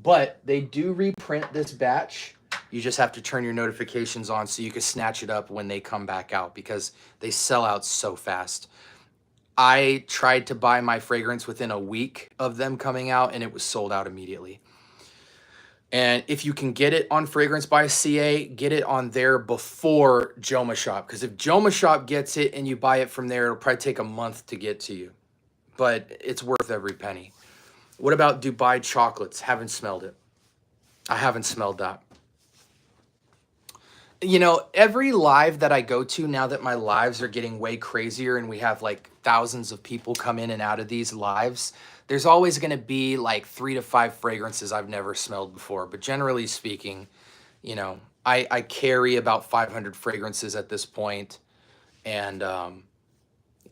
But they do reprint this batch. You just have to turn your notifications on so you can snatch it up when they come back out because they sell out so fast. I tried to buy my fragrance within a week of them coming out and it was sold out immediately. And if you can get it on Fragrance by CA, get it on there before Joma Shop. Because if Joma Shop gets it and you buy it from there, it'll probably take a month to get to you. But it's worth every penny. What about Dubai Chocolates? Haven't smelled it. I haven't smelled that. You know, every live that I go to, now that my lives are getting way crazier and we have like thousands of people come in and out of these lives, there's always going to be like 3 to 5 fragrances I've never smelled before. But generally speaking, you know, I carry about 500 fragrances at this point, and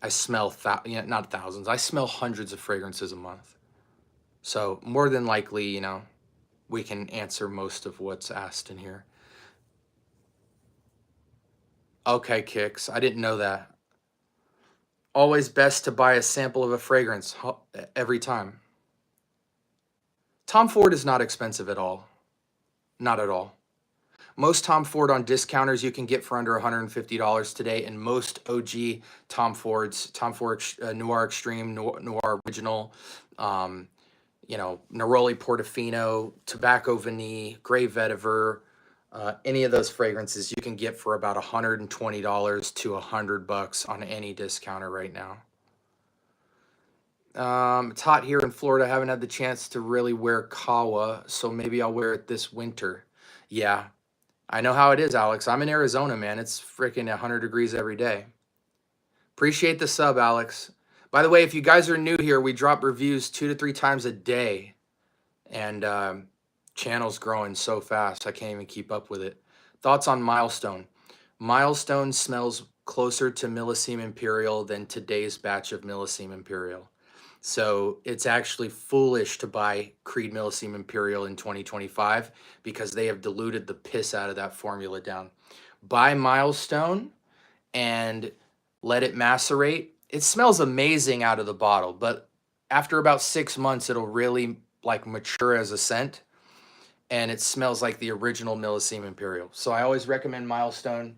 I smell, not thousands, I smell hundreds of fragrances a month. So more than likely, you know, we can answer most of what's asked in here. Okay, Kicks, I didn't know that. Always best to buy a sample of a fragrance every time. Tom Ford is not expensive at all. Not at all. Most Tom Ford on discounters you can get for under $150 today, and most OG Tom Fords, Tom Ford Noir Extreme, Noir Original, you know, Neroli Portofino, Tobacco Vanille, Grey Vetiver, any of those fragrances you can get for about $120 to $100 on any discounter right now. It's hot here in Florida. I haven't had the chance to really wear Kawa, so maybe I'll wear it this winter. Yeah, I know how it is, Alex. I'm in Arizona, man. It's freaking 100 degrees every day. Appreciate the sub, Alex. By the way, if you guys are new here, we drop reviews 2 to 3 times a day. And channel's growing so fast, I can't even keep up with it. Thoughts on Milestone? Milestone smells closer to Millesime Imperial than today's batch of Millesime Imperial. So it's actually foolish to buy Creed Millesime Imperial in 2025 because they have diluted the piss out of that formula down. Buy Milestone and let it macerate. It smells amazing out of the bottle, but after about 6 months, it'll really like mature as a scent, and it smells like the original Millesime Imperial. So I always recommend Milestone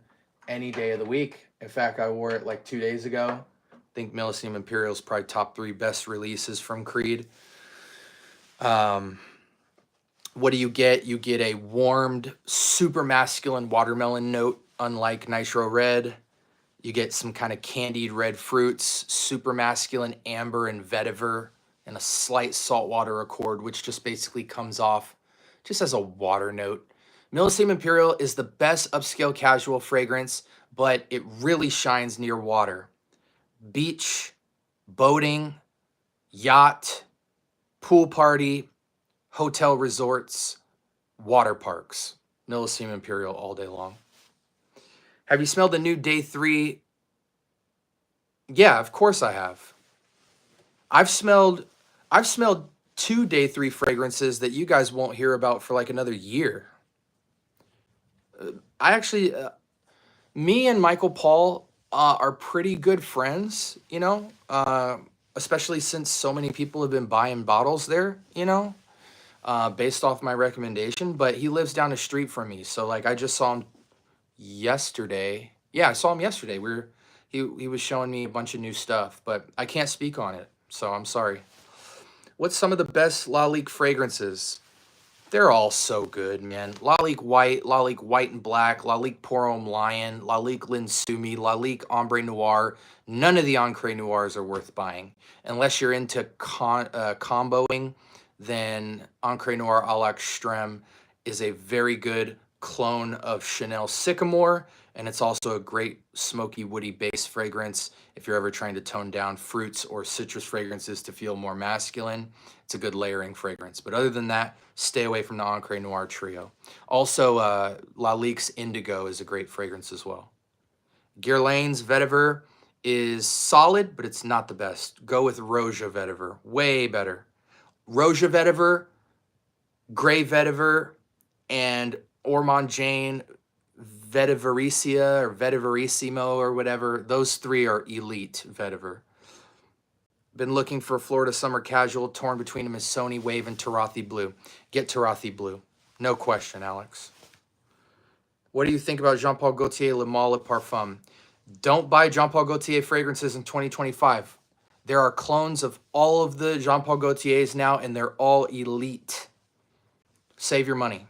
any day of the week. In fact, I wore it like 2 days ago. I think Millesime Imperial is probably top 3 best releases from Creed. What do you get? You get a warmed, super masculine watermelon note, unlike Nitro Red. You get some kind of candied red fruits, super masculine amber and vetiver, and a slight saltwater accord, which just basically comes off just as a water note. Millesime Imperial is the best upscale casual fragrance, but it really shines near water. Beach, boating, yacht, pool party, hotel resorts, water parks. Millesime Imperial all day long. Have you smelled the new Day 3? Yeah, of course I have. I've smelled 2 Day 3 fragrances that you guys won't hear about for like another year. I actually, me and Michael Paul are pretty good friends, you know, especially since so many people have been buying bottles there, you know, based off my recommendation. But he lives down the street from me, so like I just saw him yesterday. Yeah, I saw him yesterday. He was showing me a bunch of new stuff, but I can't speak on it, so I'm sorry. What's some of the best Lalique fragrances? They're all so good, man. Lalique White and Black, Lalique Pour Homme Lion, Lalique Linsumi, Lalique Ombre Noir. None of the Encre Noirs are worth buying. Unless you're into comboing, then Encre Noir à l'Extrême is a very good clone of Chanel Sycamore, and it's also a great smoky, woody base fragrance if you're ever trying to tone down fruits or citrus fragrances to feel more masculine. It's a good layering fragrance. But other than that, stay away from the Encre Noir trio. Also, Lalique's Indigo is a great fragrance as well. Guerlain's Vetiver is solid, but it's not the best. Go with Roja Vetiver. Way better. Roja Vetiver, Grey Vetiver, and Ormond Jane Vetivericia or Vetiverissimo or whatever. Those 3 are elite vetiver. Been looking for a Florida summer casual, torn between a Missoni Wave and Tarothi Blue. Get Tarothi Blue. No question, Alex. What do you think about Jean-Paul Gaultier Le Male Parfum? Don't buy Jean-Paul Gaultier fragrances in 2025. There are clones of all of the Jean-Paul Gaultiers now, and they're all elite. Save your money.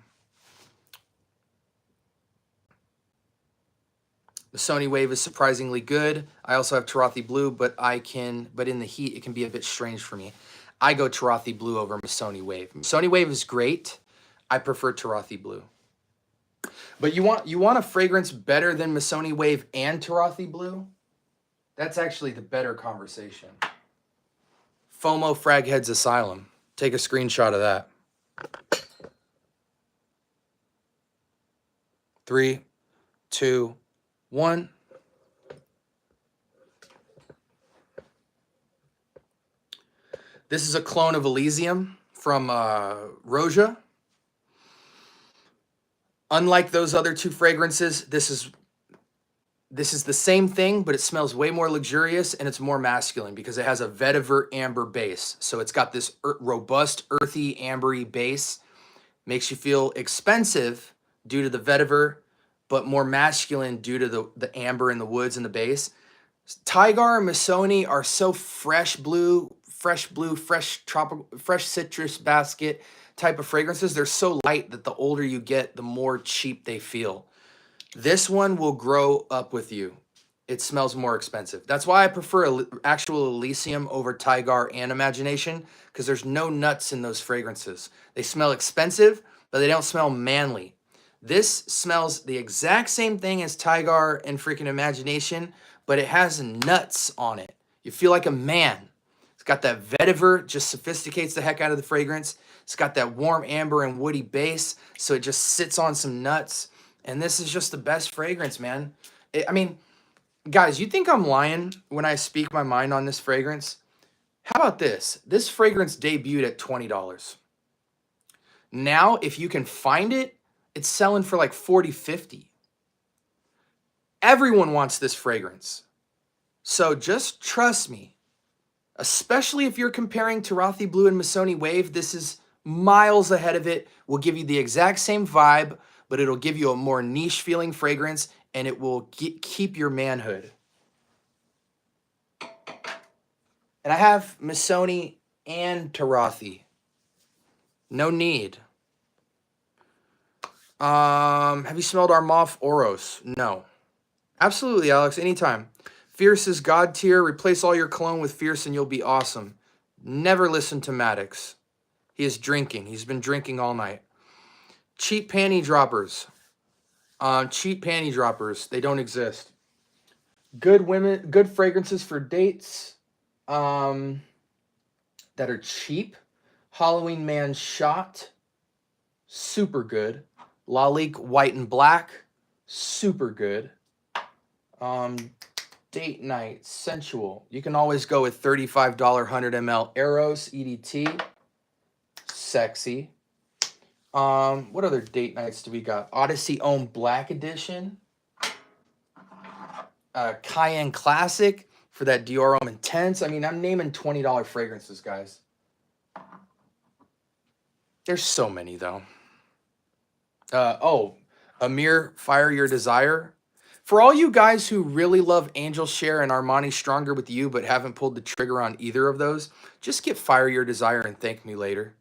The Sony Wave is surprisingly good. I also have Tarothi Blue, but in the heat, it can be a bit strange for me. I go Tarothi Blue over Missoni Wave. Missoni Wave is great. I prefer Tarothi Blue. But you want a fragrance better than Missoni Wave and Tarothi Blue? That's actually the better conversation. FOMO Fragheads Asylum. Take a screenshot of that. 3, 2, 1. This is a clone of Elysium from Roja. Unlike those other 2 fragrances, this is the same thing, but it smells way more luxurious and it's more masculine because it has a vetiver amber base. So it's got this robust, earthy, ambery base. Makes you feel expensive due to the vetiver, but more masculine due to the amber in the woods and the base. Tigar and Missoni are so fresh blue, fresh blue, fresh tropical, fresh citrus basket type of fragrances, they're so light that the older you get, the more cheap they feel. This one will grow up with you. It smells more expensive. That's why I prefer actual Elysium over Tygar and Imagination, because there's no nuts in those fragrances. They smell expensive, but they don't smell manly. This smells the exact same thing as Tygar and freaking Imagination, but it has nuts on it. You feel like a man. It's got that vetiver, just sophisticates the heck out of the fragrance. It's got that warm amber and woody base, so it just sits on some nuts. And this is just the best fragrance, man. I mean, guys, you think I'm lying when I speak my mind on this fragrance? How about this? This fragrance debuted at $20. Now, if you can find it, it's selling for like $40, $50. Everyone wants this fragrance. So just trust me. Especially if you're comparing Tarathi Blue and Missoni Wave, this is miles ahead of it. Will give you the exact same vibe, but it'll give you a more niche feeling fragrance, and it will keep your manhood. And I have Missoni and Tarathi. No need. Have you smelled Armaf Oros? No. Absolutely, Alex, anytime. Fierce is God tier. Replace all your cologne with Fierce and you'll be awesome. Never listen to Maddox. He is drinking. He's been drinking all night. Cheap panty droppers. Cheap panty droppers. They don't exist. Good fragrances for dates that are cheap. Halloween Man Shot. Super good. Lalique White and Black. Super good. Date Night Sensual. You can always go with $35 100 ml Eros EDT. Sexy. What other date nights do we got? Odyssey Ohm Black Edition. Cayenne Classic for that Dior Homme Intense. I mean, I'm naming $20 fragrances, guys. There's so many, though. Amir Fire Your Desire. For all you guys who really love Angel Share and Armani Stronger with You but haven't pulled the trigger on either of those, just get Fire Your Desire and thank me later.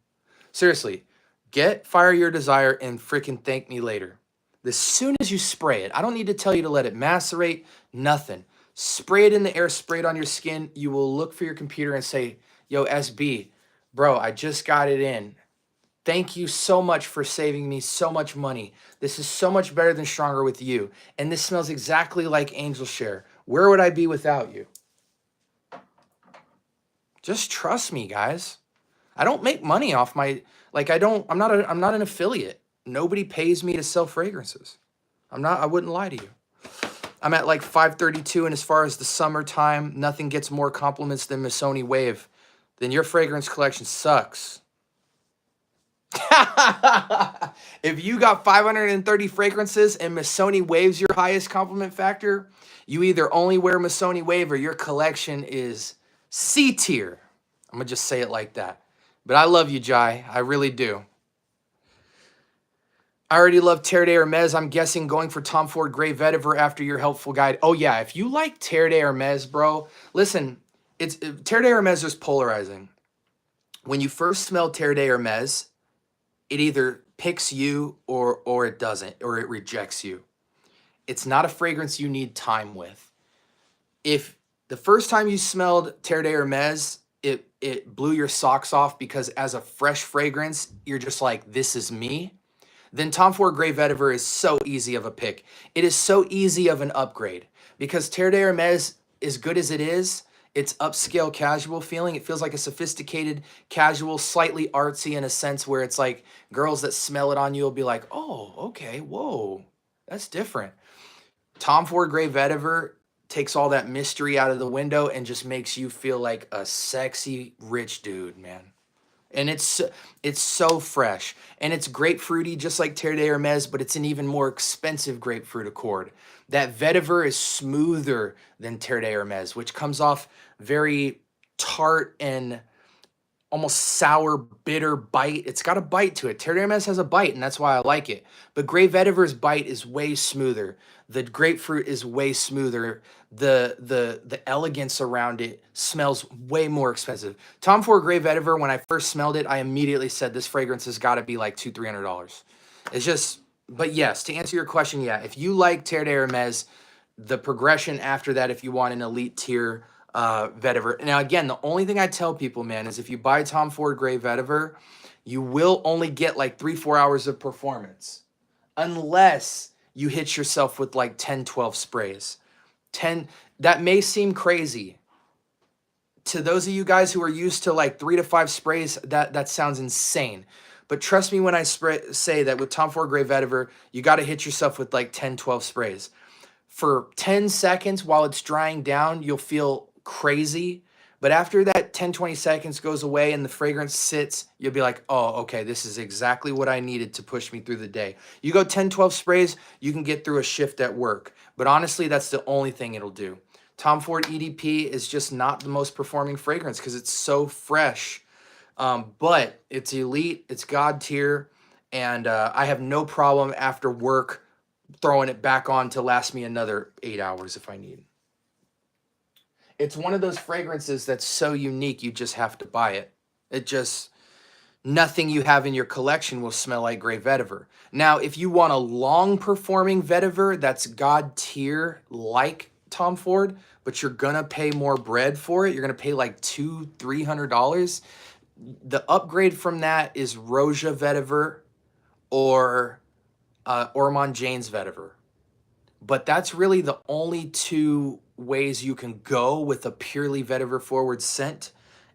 Seriously, get Fire Your Desire and freaking thank me later. As soon as you spray it, I don't need to tell you to let it macerate, nothing. Spray it in the air, spray it on your skin. You will look for your computer and say, yo, SB, bro, I just got it in. Thank you so much for saving me so much money. This is so much better than Stronger with You. And this smells exactly like Angel Share. Where would I be without you? Just trust me, guys. I don't make money off my, I'm not an affiliate. Nobody pays me to sell fragrances. I wouldn't lie to you. I'm at like 532, and as far as the summertime, nothing gets more compliments than Missoni Wave. Then your fragrance collection sucks. If you got 530 fragrances and Missoni Wave's your highest compliment factor, you either only wear Missoni Wave or your collection is C tier. I'm going to just say it like that. But I love you, Jai. I really do. I already love Terre de Hermes. I'm guessing going for Tom Ford Grey Vetiver after your helpful guide. Oh, yeah. If you like Terre de Hermes, bro, listen, Terre de Hermes is polarizing. When you first smell Terre de Hermes, it either picks you or it doesn't, or it rejects you. It's not a fragrance you need time with. If the first time you smelled Terre de Hermes, it blew your socks off because as a fresh fragrance, you're just like, this is me, then Tom Ford Grey Vetiver is so easy of a pick. It is so easy of an upgrade because Terre de Hermes, as good as it is, it's upscale casual feeling. It feels like a sophisticated casual, slightly artsy in a sense where it's like girls that smell it on you will be like, oh, okay, whoa, that's different. Tom Ford Grey Vetiver takes all that mystery out of the window and just makes you feel like a sexy, rich dude, man. And it's so fresh. And it's grapefruity, just like Terre de Hermes, but it's an even more expensive grapefruit accord. That vetiver is smoother than Terre de Hermes, which comes off very tart and almost sour, bitter bite. It's got a bite to it. Terre d'Hermes has a bite, and that's why I like it. But Grey Vetiver's bite is way smoother. The grapefruit is way smoother. The elegance around it smells way more expensive. Tom Ford Grey Vetiver, when I first smelled it, I immediately said this fragrance has got to be like $200-300. It's just, but yes, to answer your question, yeah, if you like Terre d'Hermes, the progression after that, if you want an elite tier vetiver. Now, again, the only thing I tell people, man, is if you buy Tom Ford Grey Vetiver, you will only get like 3-4 hours of performance unless you hit yourself with like 10-12 sprays. 10, that may seem crazy. To those of you guys who are used to like 3 to 5 sprays, that sounds insane. But trust me when I say that with Tom Ford Grey Vetiver, you got to hit yourself with like 10-12 sprays. For 10 seconds while it's drying down, you'll feel crazy. But after that 10-20 seconds goes away and the fragrance sits, you'll be like, oh, okay, this is exactly what I needed to push me through the day. You go 10-12 sprays, you can get through a shift at work. But honestly, that's the only thing it'll do. Tom Ford EDP is just not the most performing fragrance because it's so fresh. But it's elite, it's God tier, and I have no problem after work throwing it back on to last me another 8 hours if I need. It's one of those fragrances that's so unique, you just have to buy it. It just, nothing you have in your collection will smell like Grey Vetiver. Now, if you want a long performing vetiver that's God tier like Tom Ford, but you're gonna pay more bread for it, you're gonna pay like $200-300. The upgrade from that is Roja Vetiver or Ormond Jane's vetiver. But that's really the only two ways you can go with a purely vetiver forward scent.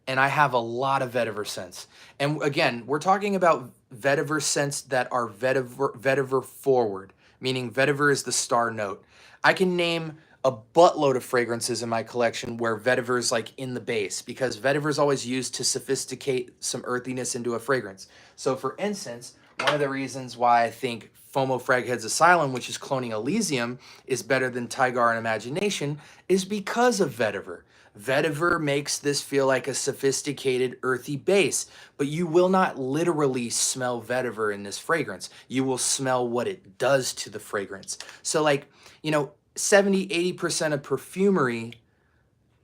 And I have a lot of vetiver scents. And again, we're talking about vetiver scents that are vetiver forward, meaning vetiver is the star note. I can name a buttload of fragrances in my collection where vetiver is like in the base because vetiver is always used to sophisticate some earthiness into a fragrance. So for instance, one of the reasons why I think FOMO Fragheads Asylum, which is cloning Elysium, is better than Tygar and Imagination is because of vetiver. Vetiver makes this feel like a sophisticated earthy base, but you will not literally smell vetiver in this fragrance. You will smell what it does to the fragrance. So like, 70-80% of perfumery,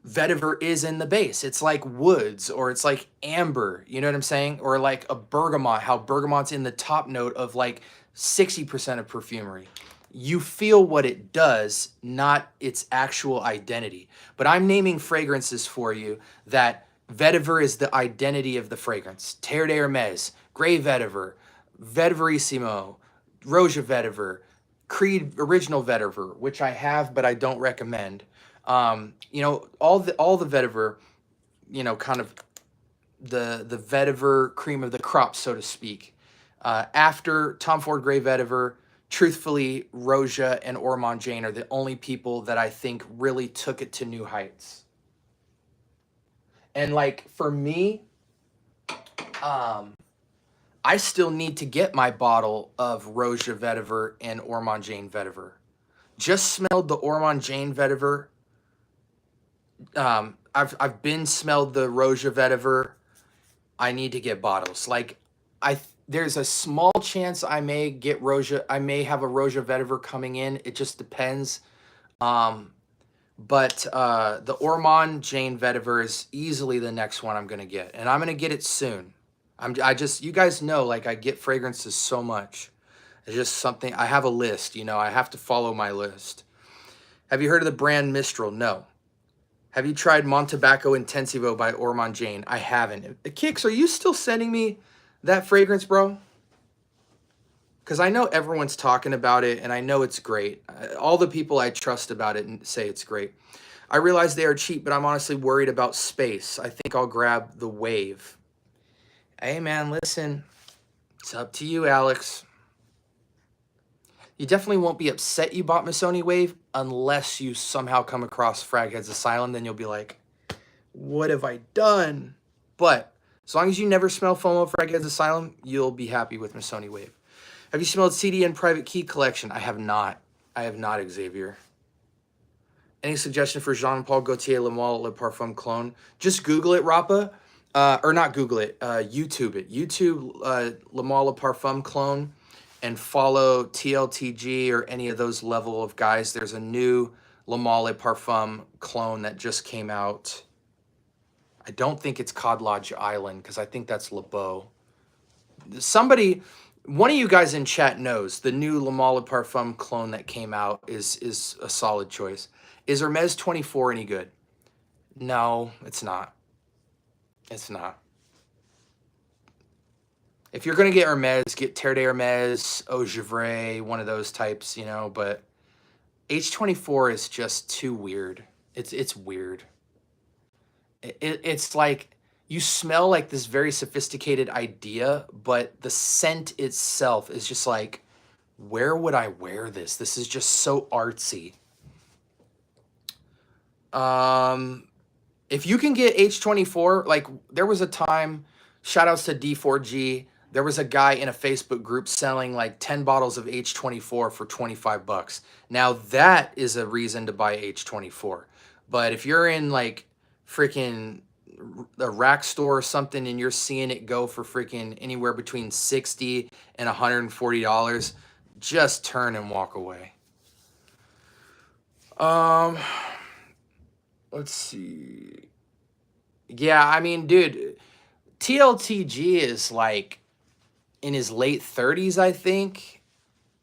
vetiver is in the base. It's like woods or it's like amber, you know what I'm saying? Or like a bergamot, how bergamot's in the top note of like 60% of perfumery. You feel what it does, not its actual identity. But I'm naming fragrances for you that vetiver is the identity of the fragrance. Terre d'Hermes, Grey Vetiver, Vetiverissimo, Roja Vetiver, Creed Original Vetiver, which I have but I don't recommend. All the vetiver, kind of the vetiver cream of the crop, so to speak. After Tom Ford Grey Vetiver, truthfully, Roja and Ormond Jane are the only people that I think really took it to new heights. And like for me, I still need to get my bottle of Roja Vetiver and Ormond Jane Vetiver. Just smelled the Ormond Jane Vetiver. I've been smelled the Roja Vetiver. I need to get bottles. Like there's a small chance I may get Roja. I may have a Roja Vetiver coming in. It just depends. But the Ormond Jane Vetiver is easily the next one I'm gonna get, and I'm gonna get it soon. You guys know, like I get fragrances so much. It's just something, I have a list, I have to follow my list. Have you heard of the brand Mistral? No. Have you tried Montebaco Intensivo by Ormond Jane? I haven't. Kix, are you still sending me that fragrance, bro? Because I know everyone's talking about it, and I know it's great. All the people I trust about it say it's great. I realize they are cheap, but I'm honestly worried about space. I think I'll grab the Wave. Hey, man, listen. It's up to you, Alex. You definitely won't be upset you bought Missoni Wave unless you somehow come across Fragheads Asylum. Then you'll be like, what have I done? But as long as you never smell FOMO Fragheads Asylum, you'll be happy with Missoni Wave. Have you smelled CD and Private Key Collection? I have not. I have not, Xavier. Any suggestion for Jean-Paul Gaultier Le Male Le Parfum clone? Just Google it, Rappa. Or not Google it, YouTube it. YouTube Le Male Parfum clone and follow TLTG or any of those level of guys. There's a new Le Male Parfum clone that just came out. I don't think it's Cod Lodge Island because I think that's LeBeau. Somebody, one of you guys in chat knows the new Le Male Parfum clone that came out is a solid choice. Is Hermes 24 any good? No, it's not. It's not. If you're gonna get Hermes, get Terre de Hermes, Eau Givray, one of those types, you know. But H24 is just too weird. It's weird. It's like you smell like this very sophisticated idea, but the scent itself is just like, where would I wear this? This is just so artsy. If you can get H24, like there was a time, shout outs to D4G, there was a guy in a Facebook group selling like 10 bottles of H24 for 25 bucks. Now that is a reason to buy H24. But if you're in like freaking a rack store or something and you're seeing it go for freaking anywhere between $60 and $140, just turn and walk away. Let's see. Yeah, I mean, dude, TLTG is like in his late 30s, I think.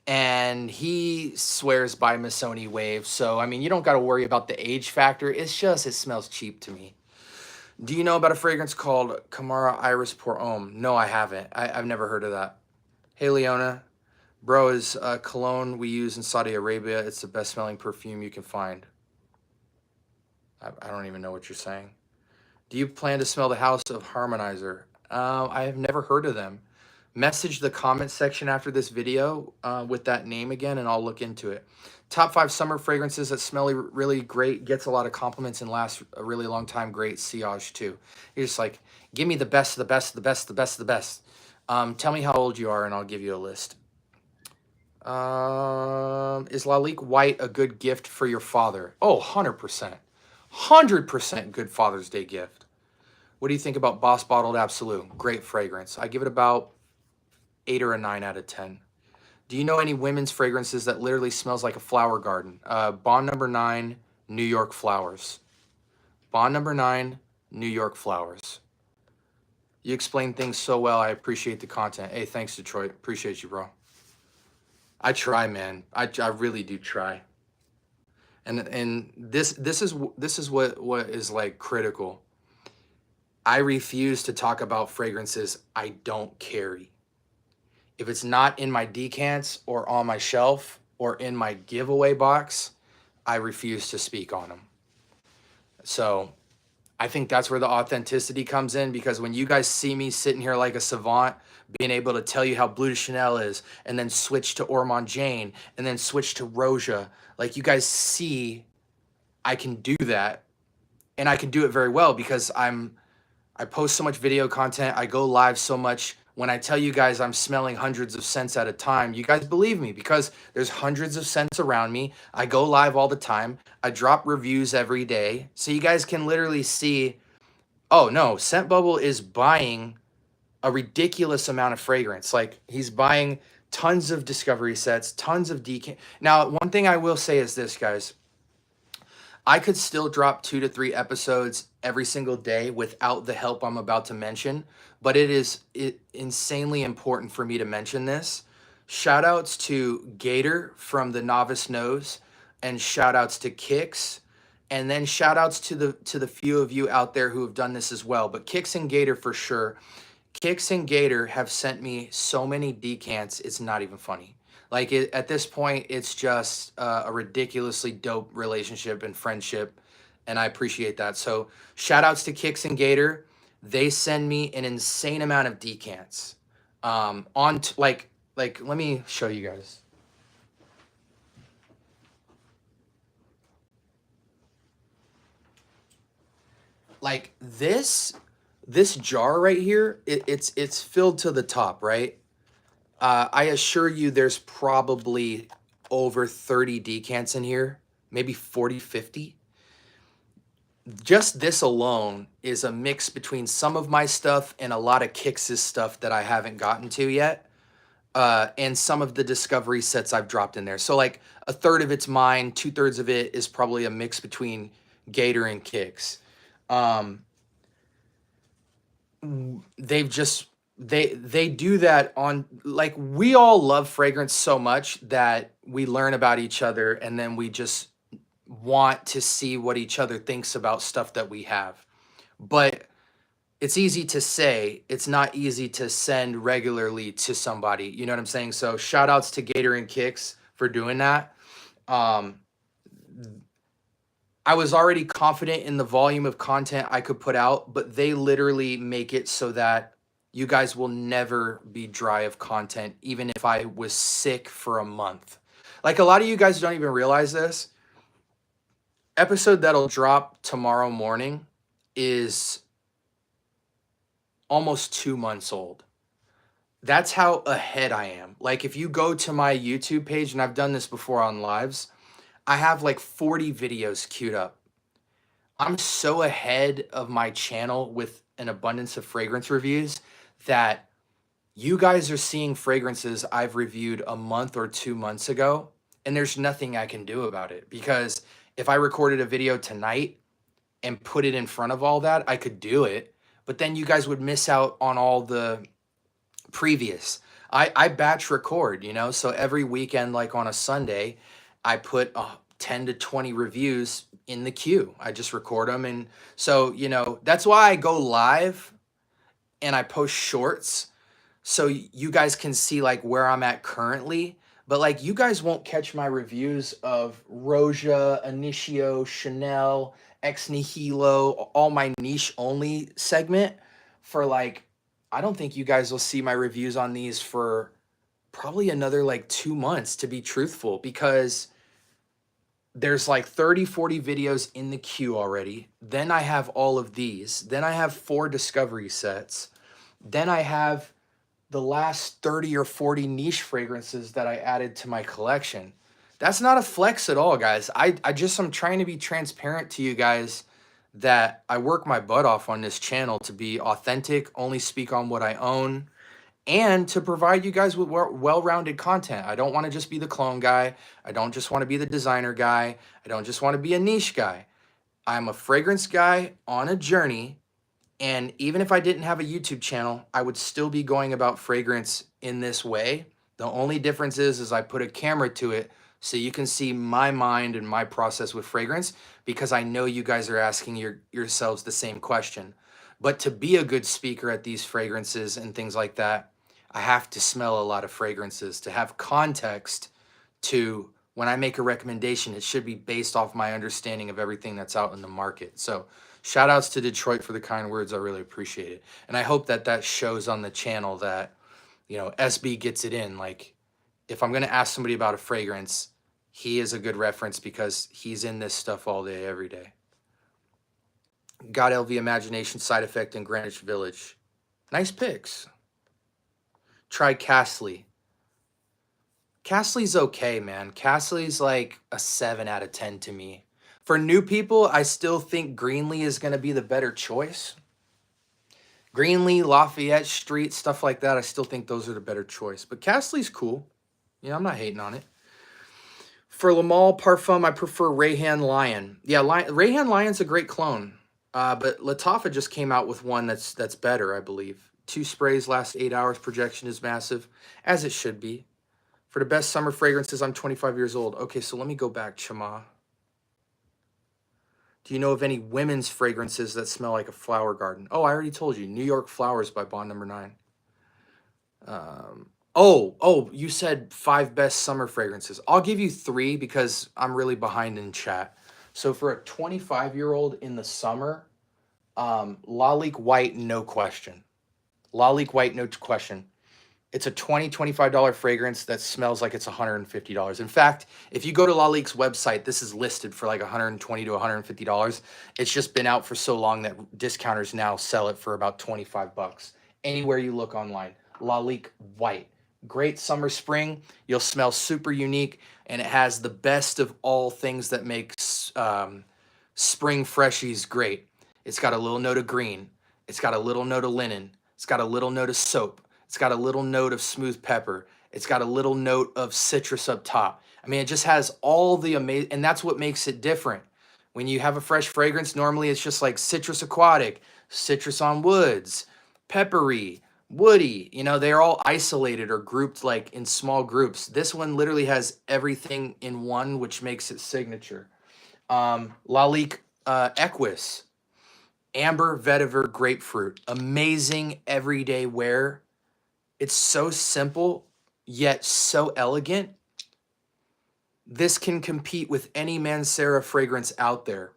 And he swears by Missoni Wave. So, I mean, you don't got to worry about the age factor. It's just, it smells cheap to me. Do you know about a fragrance called Camara Iris Pour Homme? No, I haven't. I've never heard of that. Hey, Leona. Bro, is cologne we use in Saudi Arabia. It's the best smelling perfume you can find. I don't even know what you're saying. Do you plan to smell the House of Harmonizer? I have never heard of them. Message the comment section after this video with that name again, and I'll look into it. Top 5 summer fragrances that smell really great, gets a lot of compliments and lasts a really long time. Great sillage too. You're just like, give me the best, the best, the best, the best, the best. Tell me how old you are, and I'll give you a list. Is Lalique White a good gift for your father? Oh, 100%. 100% good Father's Day gift. What do you think about Boss Bottled Absolute? Great fragrance. I give it about 8 or a 9 out of 10. Do you know any women's fragrances that literally smells like a flower garden? Bond number 9, New York Flowers. Bond number 9, New York Flowers. You explain things so well. I appreciate the content. Hey, thanks, Detroit. Appreciate you, bro. I try, man. I really do try. And this is what is like critical. I refuse to talk about fragrances I don't carry. If it's not in my decants or on my shelf or in my giveaway box, I refuse to speak on them. So I think that's where the authenticity comes in, because when you guys see me sitting here like a savant, being able to tell you how Bleu de Chanel is, and then switch to Ormond Jane, and then switch to Roja, like you guys see, I can do that, and I can do it very well because I post so much video content, I go live so much. When I tell you guys I'm smelling hundreds of scents at a time, you guys believe me because there's hundreds of scents around me. I go live all the time. I drop reviews every day. So you guys can literally see, oh no, Scent Bubble is buying a ridiculous amount of fragrance. Like he's buying tons of discovery sets, tons of decant. Now, one thing I will say is this, guys. I could still drop 2 to 3 episodes every single day without the help I'm about to mention, but it is insanely important for me to mention this. Shout outs to Gator from the Novice Knows, and shout outs to Kix, and then shout outs to the few of you out there who have done this as well. But Kix and Gator for sure. Kix and Gator have sent me so many decants, it's not even funny. Like at this point, it's just a ridiculously dope relationship and friendship, and I appreciate that. So shout outs to Kix and Gator. They send me an insane amount of decants. Like let me show you guys. Like this jar right here, it's filled to the top, right? I assure you there's probably over 30 decants in here, maybe 40, 50. just this alone is a mix between some of my stuff and a lot of Kix's stuff that I haven't gotten to yet. And some of the discovery sets I've dropped in there. So like a third of it's mine, 2/3 of it is probably a mix between Gator and Kix. Um, they've just they do that on, like, we all love fragrance so much that we learn about each other and then we just want to see what each other thinks about stuff that we have. But it's easy to say, it's not easy to send regularly to somebody. You know what I'm saying? So shout outs to Gator and Kicks for doing that. Um, I was already confident in the volume of content I could put out, but they literally make it so that you guys will never be dry of content, even if I was sick for a month. Like, a lot of you guys don't even realize this. Episode that'll drop tomorrow morning is almost 2 months old. That's how ahead I am. Like, if you go to my YouTube page, and I've done this before on lives, I have like 40 videos queued up. I'm so ahead of my channel with an abundance of fragrance reviews that you guys are seeing fragrances I've reviewed a month or 2 months ago, and there's nothing I can do about it. Because if I recorded a video tonight and put it in front of all that, I could do it, but then you guys would miss out on all the previous. I batch record, you know, so every weekend, like on a Sunday, I put 10 to 20 reviews in the queue. I just record them. And so, you know, that's why I go live and I post shorts so you guys can see like where I'm at currently. But like, you guys won't catch my reviews of Roja, Initio, Chanel, Ex Nihilo, all my niche only segment for like, I don't think you guys will see my reviews on these for probably another like 2 months, to be truthful, because there's like 30, 40 videos in the queue already. Then I have all of these. Then I have 4 discovery sets. Then I have the last 30 or 40 niche fragrances that I added to my collection. That's not a flex at all, guys. I just, I'm trying to be transparent to you guys that I work my butt off on this channel to be authentic, only speak on what I own, and to provide you guys with well-rounded content. I don't want to just be the clone guy. I don't just want to be the designer guy. I don't just want to be a niche guy. I'm a fragrance guy on a journey. And even if I didn't have a YouTube channel, I would still be going about fragrance in this way. The only difference is I put a camera to it so you can see my mind and my process with fragrance, because I know you guys are asking yourselves the same question. But to be a good speaker at these fragrances and things like that, I have to smell a lot of fragrances to have context to when I make a recommendation. It should be based off my understanding of everything that's out in the market. So shout outs to Detroit for the kind words. I really appreciate it. And I hope that that shows on the channel that, you know, SB gets it in. Like, if I'm going to ask somebody about a fragrance, he is a good reference because he's in this stuff all day, every day. Got LV Imagination, Side Effect, and Greenwich Village. Nice picks. Try Castley. Castley's okay, man. Castley's like a 7 out of 10 to me. For new people, I still think Greenlee is going to be the better choice. Greenlee, Lafayette Street, stuff like that, I still think those are the better choice. But Castley's cool. Yeah, I'm not hating on it. For Le Male Parfum, I prefer Rayhan Lion. Yeah, Rayhan Lion's a great clone. But Lattafa just came out with one that's better, I believe. 2 sprays last 8 hours. Projection is massive, as it should be. For the best summer fragrances, I'm 25 years old. Okay, so let me go back, Chama. Do you know of any women's fragrances that smell like a flower garden? Oh, I already told you. New York Flowers by Bond Number 9. You said 5 best summer fragrances. I'll give you 3 because I'm really behind in chat. So for a 25-year-old in the summer, Lalique White, no question. Lalique White, no question. It's a $25 fragrance that smells like it's $150. In fact, if you go to Lalique's website, this is listed for like $120 to $150. It's just been out for so long that discounters now sell it for about 25 bucks. Anywhere you look online, Lalique White. Great summer, spring. You'll smell super unique, and it has the best of all things that makes Spring Freshies, great. It's got a little note of green. It's got a little note of linen. It's got a little note of soap. It's got a little note of smooth pepper. It's got a little note of citrus up top. I mean, it just has all the amazing, and that's what makes it different. When you have a fresh fragrance, normally it's just like citrus aquatic, citrus on woods, peppery, woody. You know, they're all isolated or grouped like in small groups. This one literally has everything in one, which makes it signature. Lalique Equus, Amber Vetiver Grapefruit. Amazing everyday wear. It's so simple, yet so elegant. This can compete with any Mancera fragrance out there,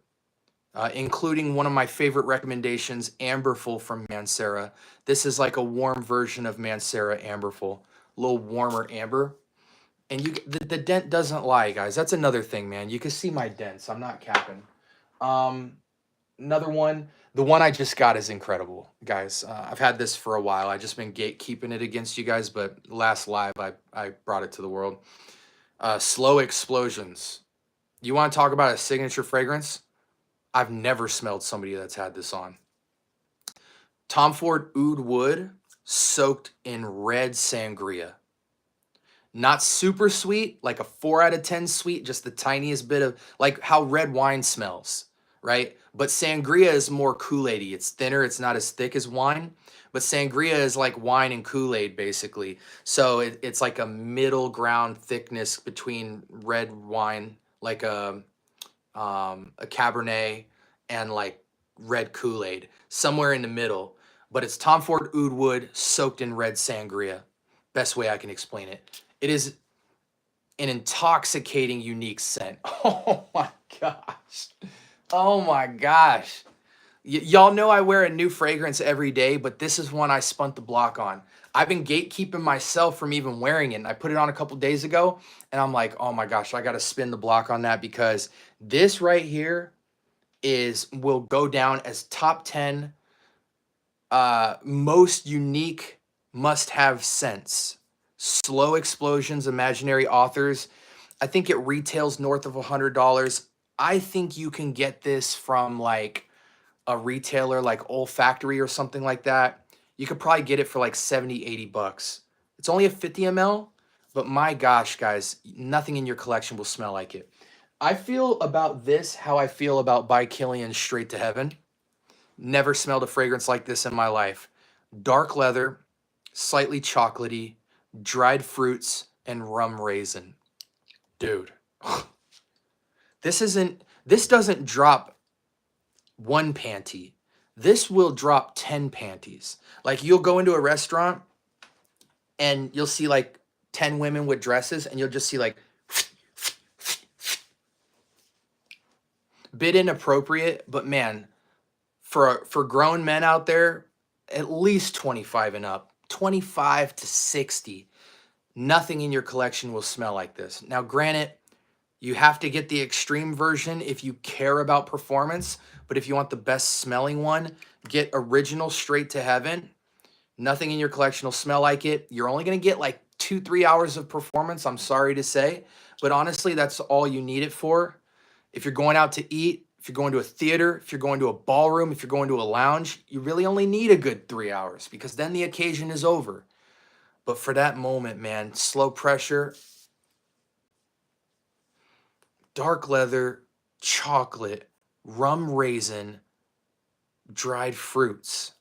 including one of my favorite recommendations, Amberful from Mancera. This is like a warm version of Mancera Amberful, a little warmer amber. And the dent doesn't lie, guys. That's another thing, man. You can see my dents. I'm not capping. Another one, the one I just got is incredible, guys. I've had this for a while. I just been gatekeeping it against you guys, but last live, I brought it to the world. Slow Explosions. You want to talk about a signature fragrance? I've never smelled somebody that's had this on. Tom Ford Oud Wood soaked in red sangria. Not super sweet, like a 4 out of 10 sweet, just the tiniest bit of, like how red wine smells, right? But sangria is more Kool-Aid-y. It's thinner, it's not as thick as wine, but sangria is like wine and Kool-Aid, basically. So it's like a middle ground thickness between red wine, like a Cabernet, and like red Kool-Aid, somewhere in the middle. But it's Tom Ford Oud Wood soaked in red sangria. Best way I can explain it. It is an intoxicating, unique scent. Oh my gosh. Oh my gosh. Y'all know I wear a new fragrance every day, but this is one I spun the block on. I've been gatekeeping myself from even wearing it. And I put it on a couple days ago, and I'm like, oh my gosh, I got to spin the block on that, because this right here will go down as top 10 most unique must-have scents. Slow Explosions, Imaginary Authors. I think it retails north of $100. I think you can get this from like a retailer like Olfactory or something like that. You could probably get it for like 70, 80 bucks. It's only a 50 ml, but my gosh, guys, nothing in your collection will smell like it. I feel about this how I feel about By Killian Straight to Heaven. Never smelled a fragrance like this in my life. Dark leather, slightly chocolatey, dried fruits, and rum raisin. Dude. This doesn't drop one panty. This will drop 10 panties. Like, you'll go into a restaurant and you'll see like 10 women with dresses, and you'll just see like bit inappropriate, but man, for grown men out there, at least 25 and up, 25 to 60, nothing in your collection will smell like this. Now, granted, you have to get the extreme version if you care about performance, but if you want the best smelling one, get Original Straight to Heaven. Nothing in your collection will smell like it. You're only going to get like 2-3 hours of performance, I'm sorry to say, but honestly, that's all you need it for. If you're going out to eat, if you're going to a theater, if you're going to a ballroom, if you're going to a lounge, you really only need a good 3 hours, because then the occasion is over. But for that moment, man, slow pressure, dark leather, chocolate, rum raisin, dried fruits.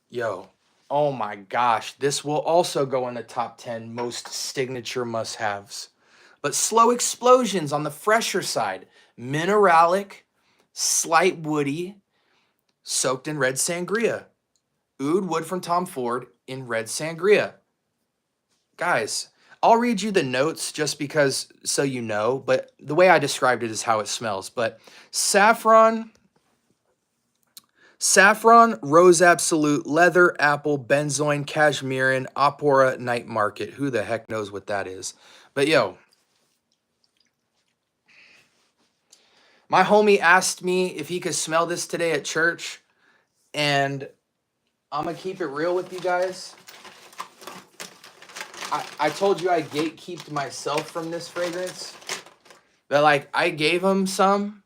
Yo, oh my gosh, this will also go in the top 10 most signature must-haves. But Slow Explosions on the fresher side. Mineralic, slight woody, soaked in red sangria. Oud Wood from Tom Ford in red sangria. Guys, I'll read you the notes just because, so you know, but the way I described it is how it smells. But saffron, rose absolute, leather, apple, benzoin, cashmerean, apora, night market. Who the heck knows what that is? But yo, my homie asked me if he could smell this today at church, and I'm going to keep it real with you guys. I told you I gatekeeped myself from this fragrance. But like I gave him some.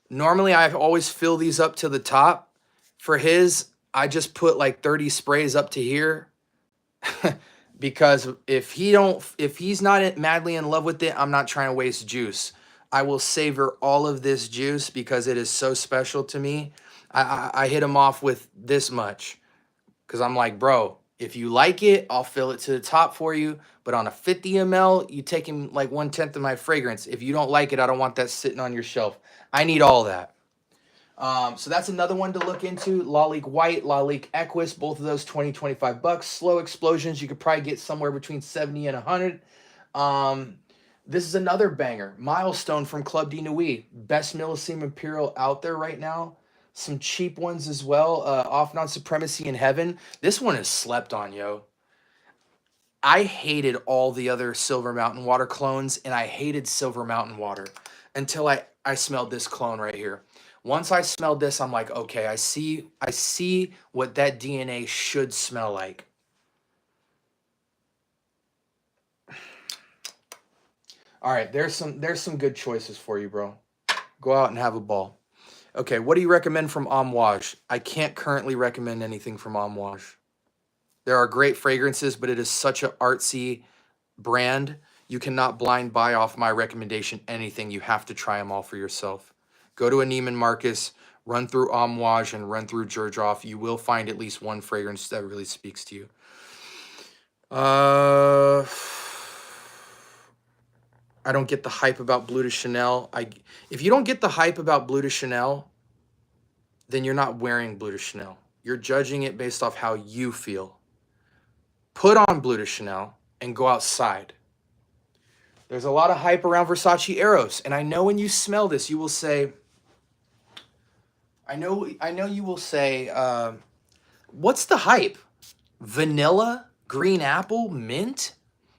Normally I always fill these up to the top. For his, I just put like 30 sprays up to here. Because if he's not madly in love with it, I'm not trying to waste juice. I will savor all of this juice because it is so special to me. I hit him off with this much because I'm like, bro, if you like it, I'll fill it to the top for you. But on a 50 ml, you take him like 1/10 of my fragrance. If you don't like it, I don't want that sitting on your shelf. I need all that. So that's another one to look into. Lalique White, Lalique Equus, both of those $20-25. Slow Explosions, you could probably get somewhere between 70 and 100. This is another banger. Milestone from Club de Nuit. Best Millesime Imperial out there right now. Some cheap ones as well. Off Non Supremacy in Heaven. This one is slept on, yo. I hated all the other Silver Mountain Water clones, and I hated Silver Mountain Water until I smelled this clone right here. Once I smelled this, I'm like, okay, I see what that DNA should smell like. All right, there's some good choices for you, bro. Go out and have a ball. Okay, what do you recommend from Amouage? I can't currently recommend anything from Amouage. There are great fragrances, but it is such an artsy brand. You cannot blind buy off my recommendation anything. You have to try them all for yourself. Go to a Neiman Marcus, run through Amouage, and run through Georgioff. You will find at least one fragrance that really speaks to you. I don't get the hype about Bleu de Chanel. If you don't get the hype about Bleu de Chanel, then you're not wearing Bleu de Chanel. You're judging it based off how you feel. Put on Bleu de Chanel and go outside. There's a lot of hype around Versace Eros, and I know when you smell this, you will say, I know you will say, what's the hype? Vanilla, green apple, mint?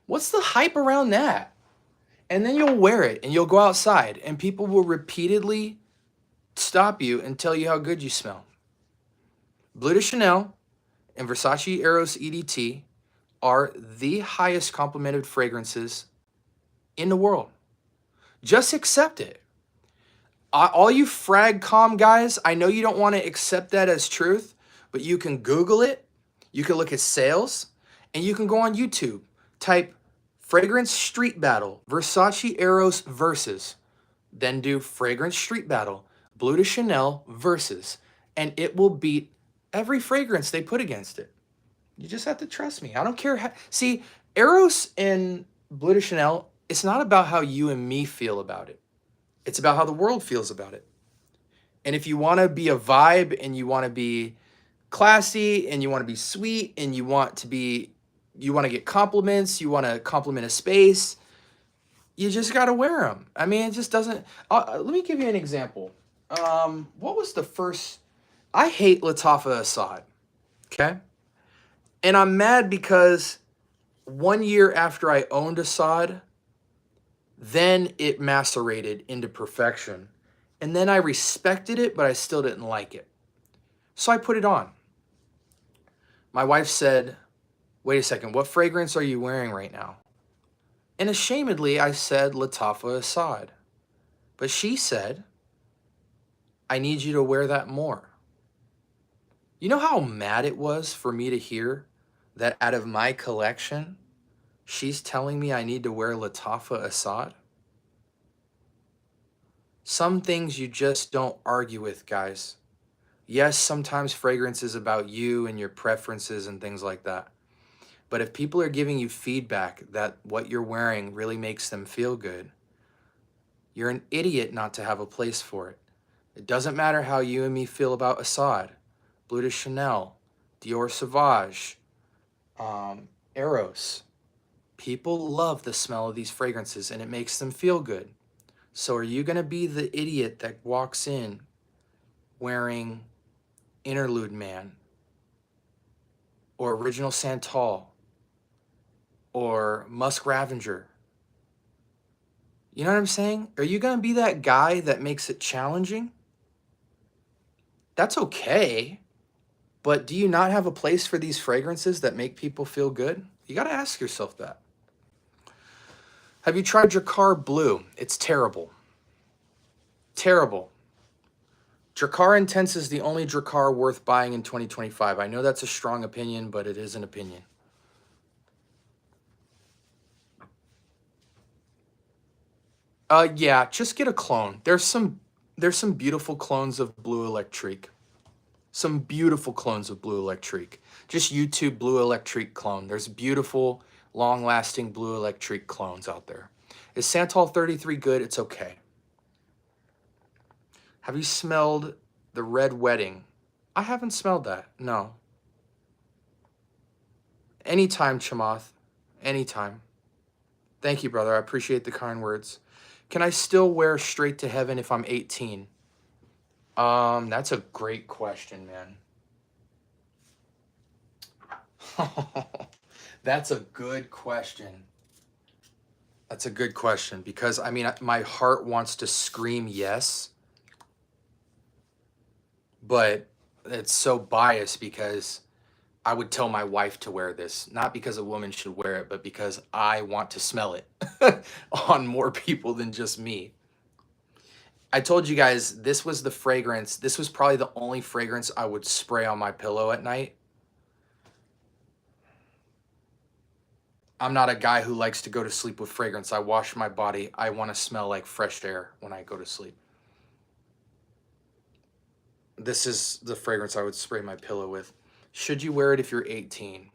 What's the hype around that? And then you'll wear it, and you'll go outside, and people will repeatedly stop you and tell you how good you smell. Bleu de Chanel and Versace Eros EDT are the highest complimented fragrances in the world. Just accept it. All you frag.com guys, I know you don't want to accept that as truth, but you can Google it, you can look at sales, and you can go on YouTube. Type Fragrance Street Battle, Versace Eros versus. Then do Fragrance Street Battle, Bleu de Chanel versus. And it will beat every fragrance they put against it. You just have to trust me. I don't care how... See, Eros and Bleu de Chanel, it's not about how you and me feel about it. It's about how the world feels about it. And if you want to be a vibe and you want to be classy and you want to be sweet and you want to get compliments, you want to compliment a space, you just got to wear them. I mean, it just doesn't... let me give you an example. What was the first... I hate Lattafa Assad, okay? And I'm mad because 1 year after I owned Assad, then it macerated into perfection. And then I respected it, but I still didn't like it. So I put it on. My wife said, wait a second, what fragrance are you wearing right now? And ashamedly, I said Lattafa Assad. But she said, I need you to wear that more. You know how mad it was for me to hear that out of my collection, she's telling me I need to wear Lattafa Assad? Some things you just don't argue with, guys. Yes, sometimes fragrance is about you and your preferences and things like that. But if people are giving you feedback that what you're wearing really makes them feel good, you're an idiot not to have a place for it. It doesn't matter how you and me feel about Assad, Bleu de Chanel, Dior Sauvage, Eros. People love the smell of these fragrances and it makes them feel good. So are you going to be the idiot that walks in wearing Interlude Man or Original Santal or Musk Ravenger? You know what I'm saying? Are you going to be that guy that makes it challenging? That's okay. But do you not have a place for these fragrances that make people feel good? You got to ask yourself that. Have you tried your car blue? It's terrible. Terrible. Dracar Intense is the only Dracar worth buying in 2025. I know that's a strong opinion, but it is an opinion. Yeah, just get a clone. There's some beautiful clones of Blue Electrique. Some beautiful clones of Blue Electrique. Just YouTube Blue Electrique clone. There's beautiful, long-lasting Blue Electrique clones out there. Is Santal 33 good? It's okay. Have you smelled the Red Wedding? I haven't smelled that. No. Anytime, Chamath. Anytime. Thank you, brother. I appreciate the kind words. Can I still wear Straight to Heaven if I'm 18? That's a great question, man. That's a good question. That's a good question because, I mean, my heart wants to scream yes, but it's so biased because I would tell my wife to wear this, not because a woman should wear it, but because I want to smell it on more people than just me. I told you guys this was the fragrance. This was probably the only fragrance I would spray on my pillow at night. I'm not a guy who likes to go to sleep with fragrance. I wash my body. I want to smell like fresh air when I go to sleep. This is the fragrance I would spray my pillow with. Should you wear it if you're 18?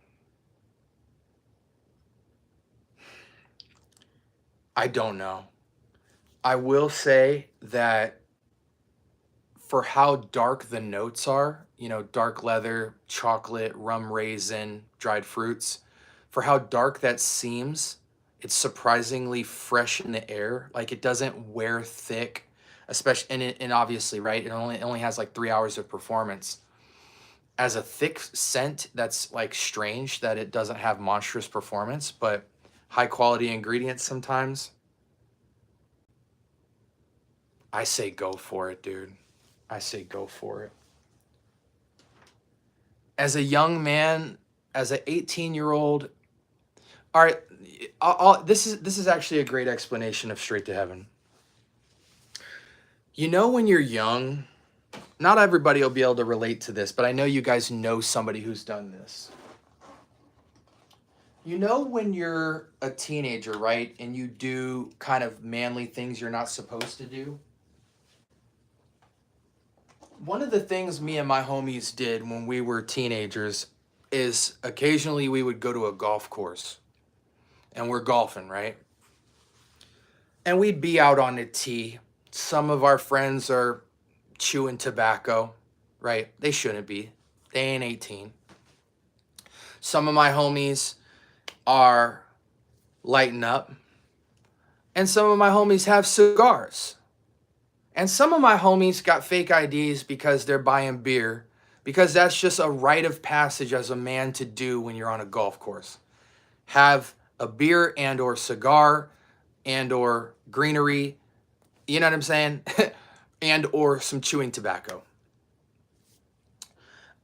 I don't know. I will say that for how dark the notes are, you know, dark leather, chocolate, rum raisin, dried fruits, for how dark that seems, it's surprisingly fresh in the air. Like it doesn't wear thick, especially, and obviously, right? It only has like 3 hours of performance. As a thick scent, that's like strange that it doesn't have monstrous performance, but high quality ingredients sometimes. I say go for it, dude. I say go for it. As a young man, as an 18-year-old, all right, this is actually a great explanation of Straight to Heaven. You know, when you're young, not everybody will be able to relate to this, but I know you guys know somebody who's done this. You know when you're a teenager, right, and you do kind of manly things you're not supposed to do? One of the things me and my homies did when we were teenagers is occasionally we would go to a golf course and we're golfing, right? And we'd be out on the tee. Some of our friends are chewing tobacco, right? They shouldn't be. They ain't 18. Some of my homies are lighting up. And some of my homies have cigars. And some of my homies got fake IDs because they're buying beer, because that's just a rite of passage as a man to do when you're on a golf course. Have a beer and or cigar and or greenery, you know what I'm saying? And or some chewing tobacco.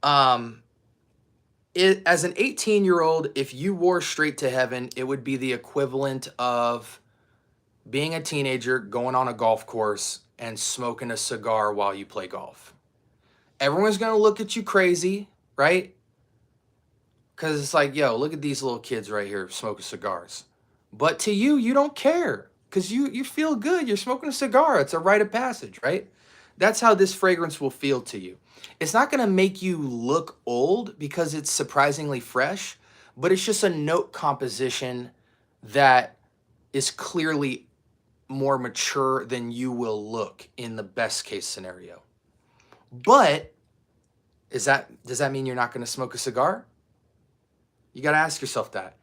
As an 18-year-old, if you wore Straight to Heaven, it would be the equivalent of being a teenager, going on a golf course, and smoking a cigar while you play golf. Everyone's going to look at you crazy, right? Because it's like, yo, look at these little kids right here smoking cigars. But to you, you don't care because you feel good. You're smoking a cigar. It's a rite of passage, right? That's how this fragrance will feel to you. It's not going to make you look old because it's surprisingly fresh, but it's just a note composition that is clearly more mature than you will look in the best case scenario. But does that mean you're not going to smoke a cigar? You got to ask yourself that.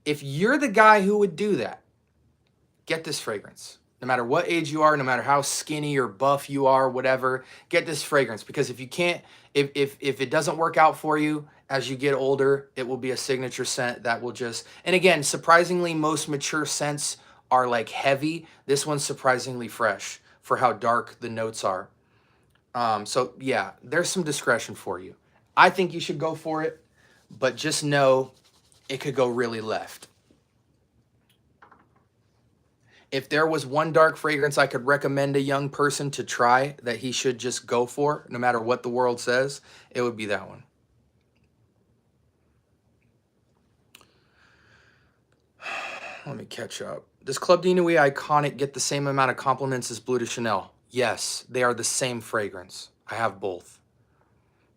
If you're the guy who would do that, get this fragrance. No matter what age you are, no matter how skinny or buff you are, whatever, get this fragrance. Because if you can't, if it doesn't work out for you as you get older, it will be a signature scent that will just, and again, surprisingly, most mature scents are like heavy. This one's surprisingly fresh for how dark the notes are. So yeah, there's some discretion for you. I think you should go for it, but just know it could go really left. If there was one dark fragrance I could recommend a young person to try that he should just go for, no matter what the world says, it would be that one. Let me catch up. Does Club de Nuit Iconic get the same amount of compliments as Bleu de Chanel? Yes, they are the same fragrance. I have both.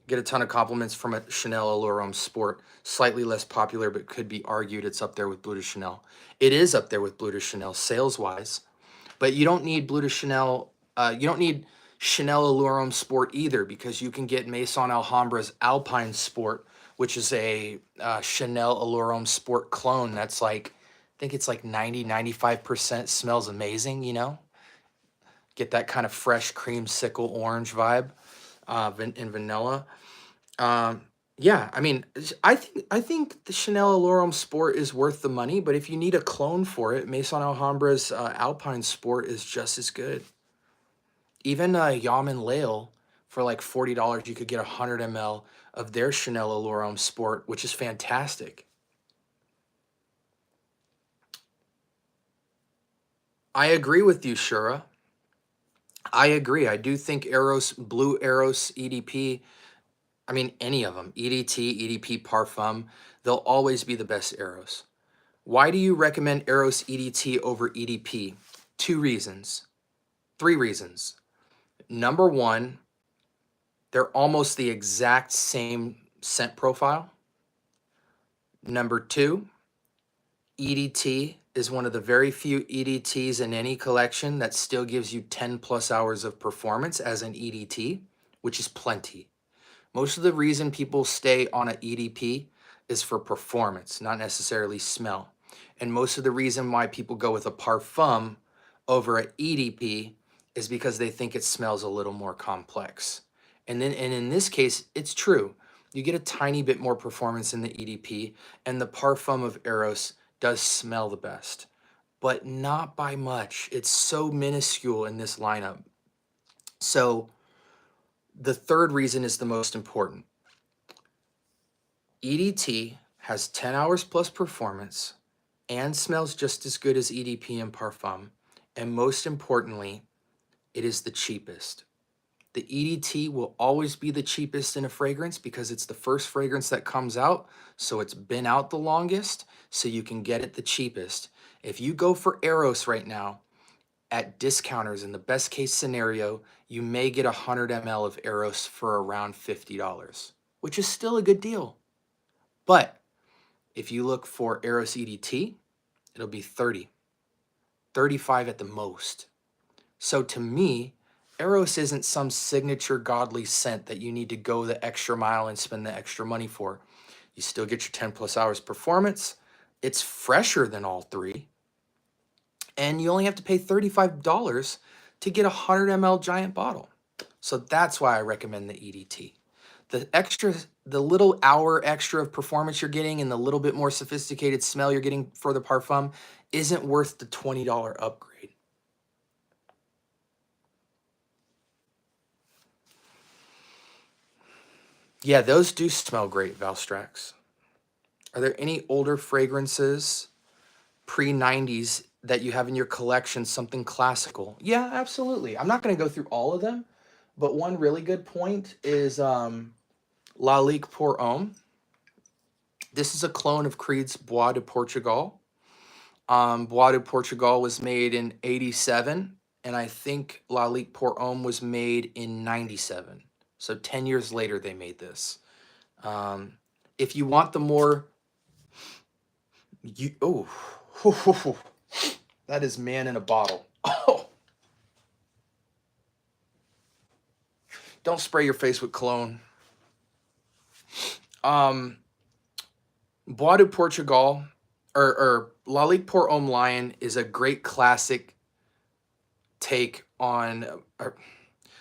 Get a ton of compliments from a Chanel Allure Homme Sport. Slightly less popular, but could be argued it's up there with Bleu de Chanel. It is up there with Bleu de Chanel sales-wise, but you don't need Bleu de Chanel. You don't need Chanel Allure Homme Sport either, because you can get Maison Alhambra's Alpine Sport, which is a Chanel Allure Homme Sport clone that's like, I think it's like 90-95%, smells amazing, you know? Get that kind of fresh creamsicle orange vibe in vanilla. Yeah, I mean, I think the Chanel Allure Homme Sport is worth the money, but if you need a clone for it, Maison Alhambra's Alpine Sport is just as good. Even Yaman Lale, for like $40, you could get 100 ml of their Chanel Allure Homme Sport, which is fantastic. I agree with you, Shura. I agree. I do think Eros, Blue Eros, EDP, I mean, any of them, EDT, EDP, Parfum, they'll always be the best Eros. Why do you recommend Eros EDT over EDP? 2 reasons. 3 reasons. Number 1, they're almost the exact same scent profile. Number 2, EDT is one of the very few EDTs in any collection that still gives you 10 plus hours of performance as an EDT, which is plenty. Most of the reason people stay on an EDP is for performance, not necessarily smell. And most of the reason why people go with a Parfum over an EDP is because they think it smells a little more complex. And in this case, it's true. You get a tiny bit more performance in the EDP, and the Parfum of Eros does smell the best, but not by much. It's so minuscule in this lineup. So the third reason is the most important. EDT has 10 hours plus performance and smells just as good as EDP and Parfum. And most importantly, it is the cheapest. The EDT will always be the cheapest in a fragrance because it's the first fragrance that comes out, so it's been out the longest, so you can get it the cheapest. If you go for Eros right now, at discounters, in the best case scenario, you may get 100 ml of Eros for around $50, which is still a good deal. But if you look for Eros EDT, it'll be 30, 35 at the most. So to me, Eros isn't some signature godly scent that you need to go the extra mile and spend the extra money for. You still get your 10 plus hours performance. It's fresher than all 3. And you only have to pay $35 to get a 100 ml giant bottle. So that's why I recommend the EDT. The little hour extra of performance you're getting and the little bit more sophisticated smell you're getting for the Parfum isn't worth the $20 upgrade. Yeah, those do smell great, Valstrax. Are there any older fragrances pre-90s that you have in your collection, something classical? Yeah, absolutely. I'm not going to go through all of them, but one really good point is Lalique pour Homme. This is a clone of Creed's Bois de Portugal. Bois de Portugal was made in 87, and I think Lalique pour Homme was made in 97. So 10 years later, they made this. If you want the more... that is man in a bottle. Oh. Don't spray your face with cologne. Bois de Portugal, or Lalique pour Homme Lion is a great classic take on...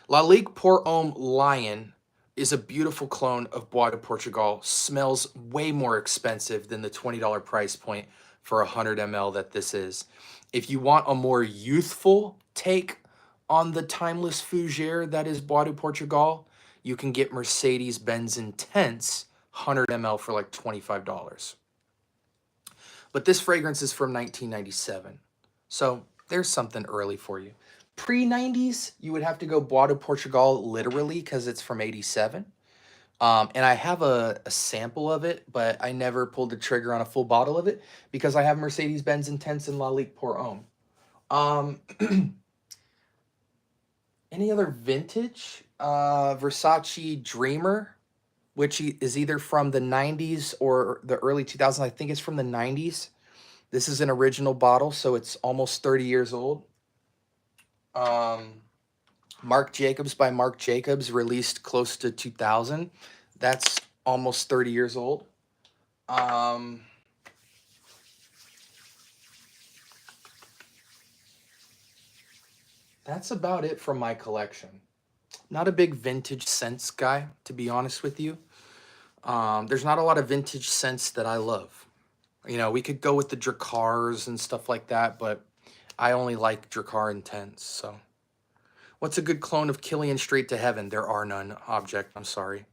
Lalique pour Homme Lion is a beautiful clone of Bois de Portugal. Smells way more expensive than the $20 price point for 100 ml that this is. If you want a more youthful take on the timeless fougere that is Bois de Portugal, you can get Mercedes-Benz Intense 100 ml for like $25. But this fragrance is from 1997. So There's something early for you. Pre-90s, you would have to go Bois de Portugal literally because it's from 87. And I have a sample of it, but I never pulled the trigger on a full bottle of it because I have Mercedes-Benz Intense and Lalique pour Homme. Any other vintage? Versace Dreamer, which is either from the 90s or the early 2000s. I think it's from the 90s. This is an original bottle, so it's almost 30 years old. Marc Jacobs by Marc Jacobs, released close to 2000. That's almost 30 years old. That's about it from my collection. Not a big vintage scents guy, to be honest with you. There's not a lot of vintage scents that I love. You know, we could go with the Dracars and stuff like that, but I only like Dracar Intense, so. What's a good clone of Killian Straight to Heaven? There are none. Object, I'm sorry.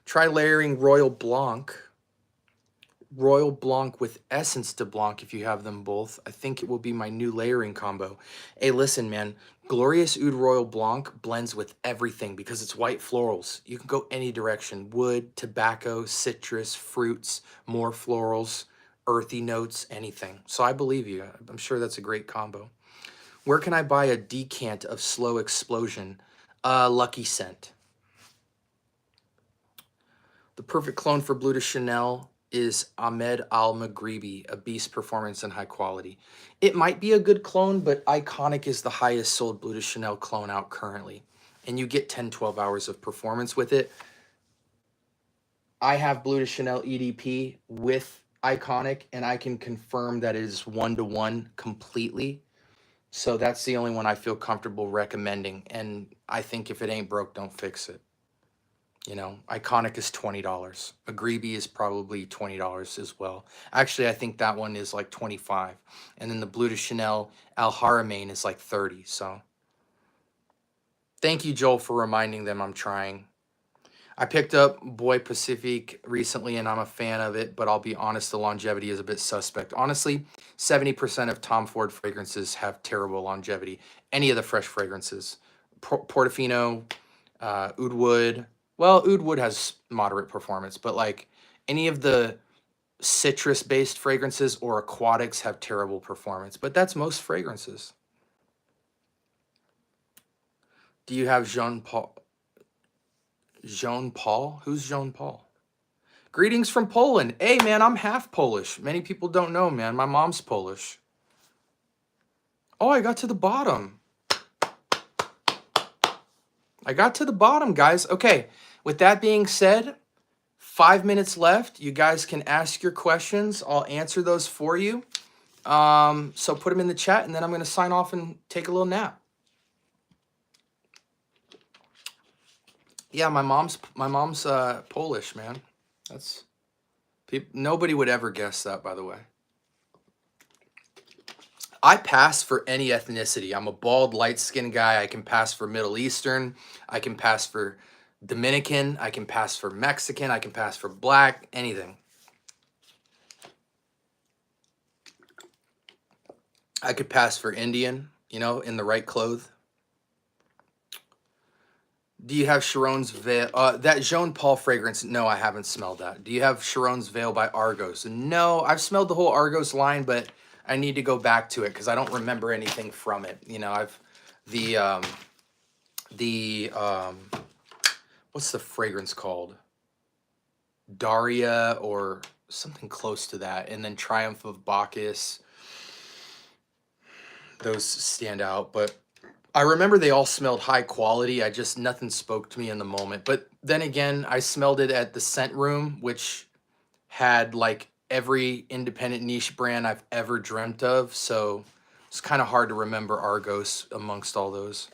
Try layering Royal Blanc. Royal Blanc with Essence de Blanc if you have them both. I think it will be my new layering combo. Hey, listen, man. Glorious Oud Royal Blanc blends with everything because it's white florals. You can go any direction. Wood, tobacco, citrus, fruits, more florals, earthy notes, anything. So I believe you. I'm sure that's a great combo. Where can I buy a decant of Slow Explosion? Lucky Scent. The perfect clone for Bleu de Chanel is Ahmed Al-Maghribi, a beast performance and high quality. It might be a good clone, but Iconic is the highest sold Bleu de Chanel clone out currently. And you get 10, 12 hours of performance with it. I have Bleu de Chanel EDP with Iconic, and I can confirm that it is 1-to-1 completely. So that's the only one I feel comfortable recommending. And I think if it ain't broke, don't fix it. You know, Iconic is $20. Maghribi is probably $20 as well. Actually, I think that one is like 25. And then the Bleu de Chanel Al Haramain is like 30. So thank you, Joel, for reminding them I'm trying. I picked up Boy Pacific recently, and I'm a fan of it, but I'll be honest, the longevity is a bit suspect. Honestly, 70% of Tom Ford fragrances have terrible longevity. Any of the fresh fragrances. Portofino, Oud Wood. Well, Oud Wood has moderate performance, but like any of the citrus-based fragrances or aquatics have terrible performance. But that's most fragrances. Do you have Jean Paul? Jean Paul? Who's Jean Paul? Greetings from Poland. Hey, man, I'm half Polish. Many people don't know, man. My mom's Polish. Oh, I got to the bottom. I got to the bottom, guys. Okay, with that being said, 5 minutes left. You guys can ask your questions. I'll answer those for you. So put them in the chat, and then I'm going to sign off and take a little nap. Yeah, my mom's Polish, man. That's nobody would ever guess that, by the way. I pass for any ethnicity. I'm a bald, light-skinned guy. I can pass for Middle Eastern. I can pass for Dominican. I can pass for Mexican. I can pass for black. Anything. I could pass for Indian, you know, in the right clothes. Do you have Chiron's Veil? That Jean Paul fragrance? No, I haven't smelled that. Do you have Chiron's Veil by Argos? No, I've smelled the whole Argos line, but I need to go back to it because I don't remember anything from it. You know, what's the fragrance called? Daria or something close to that. And then Triumph of Bacchus. Those stand out, but I remember they all smelled high quality. Nothing spoke to me in the moment. But then again, I smelled it at the Scent Room, which had like every independent niche brand I've ever dreamt of. So it's kind of hard to remember Argos amongst all those.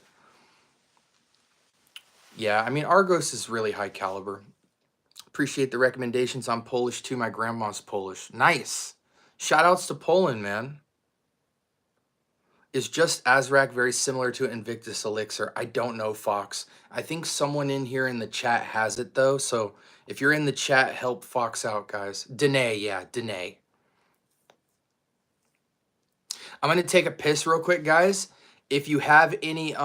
Yeah, I mean, Argos is really high caliber. Appreciate the recommendations. I'm Polish too. My grandma's Polish. Nice. Shout outs to Poland, man. Is Just Azrak very similar to Invictus Elixir? I don't know, Fox. I think someone in here in the chat has it, though. So if you're in the chat, help Fox out, guys. Danae, yeah, Danae. I'm going to take a piss real quick, guys. If you have any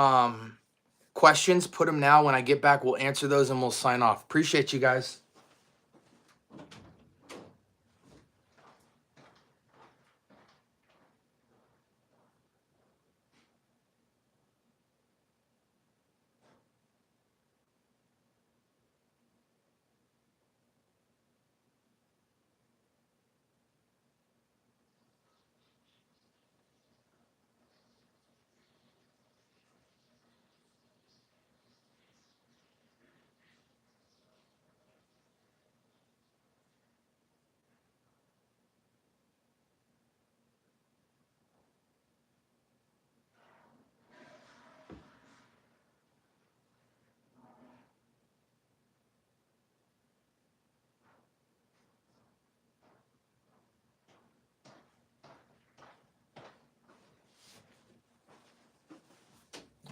questions, put them now. When I get back, we'll answer those and we'll sign off. Appreciate you guys.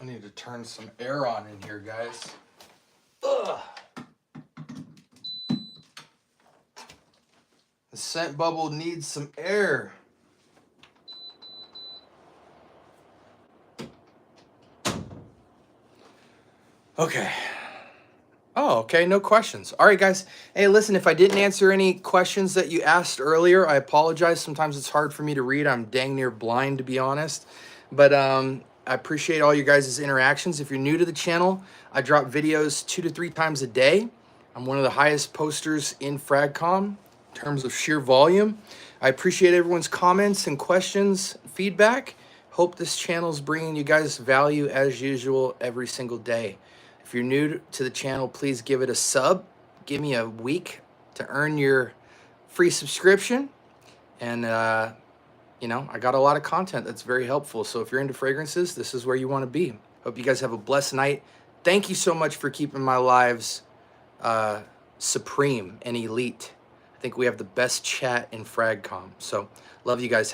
I need to turn some air on in here, guys. Ugh. The scent bubble needs some air. Okay. Oh, okay. No questions. All right, guys. Hey, listen, if I didn't answer any questions that you asked earlier, I apologize. Sometimes it's hard for me to read. I'm dang near blind, to be honest. But I appreciate all you guys' interactions. If you're new to the channel, I drop videos 2 to 3 times a day. I'm one of the highest posters in FragCom in terms of sheer volume. I appreciate everyone's comments and questions, feedback. Hope this channel is bringing you guys value as usual every single day. If you're new to the channel, please give it a sub. Give me a week to earn your free subscription. And, you know, I got a lot of content that's very helpful. So if you're into fragrances, this is where you want to be. Hope you guys have a blessed night. Thank you so much for keeping my lives supreme and elite. I think we have the best chat in FragCom. So love you guys.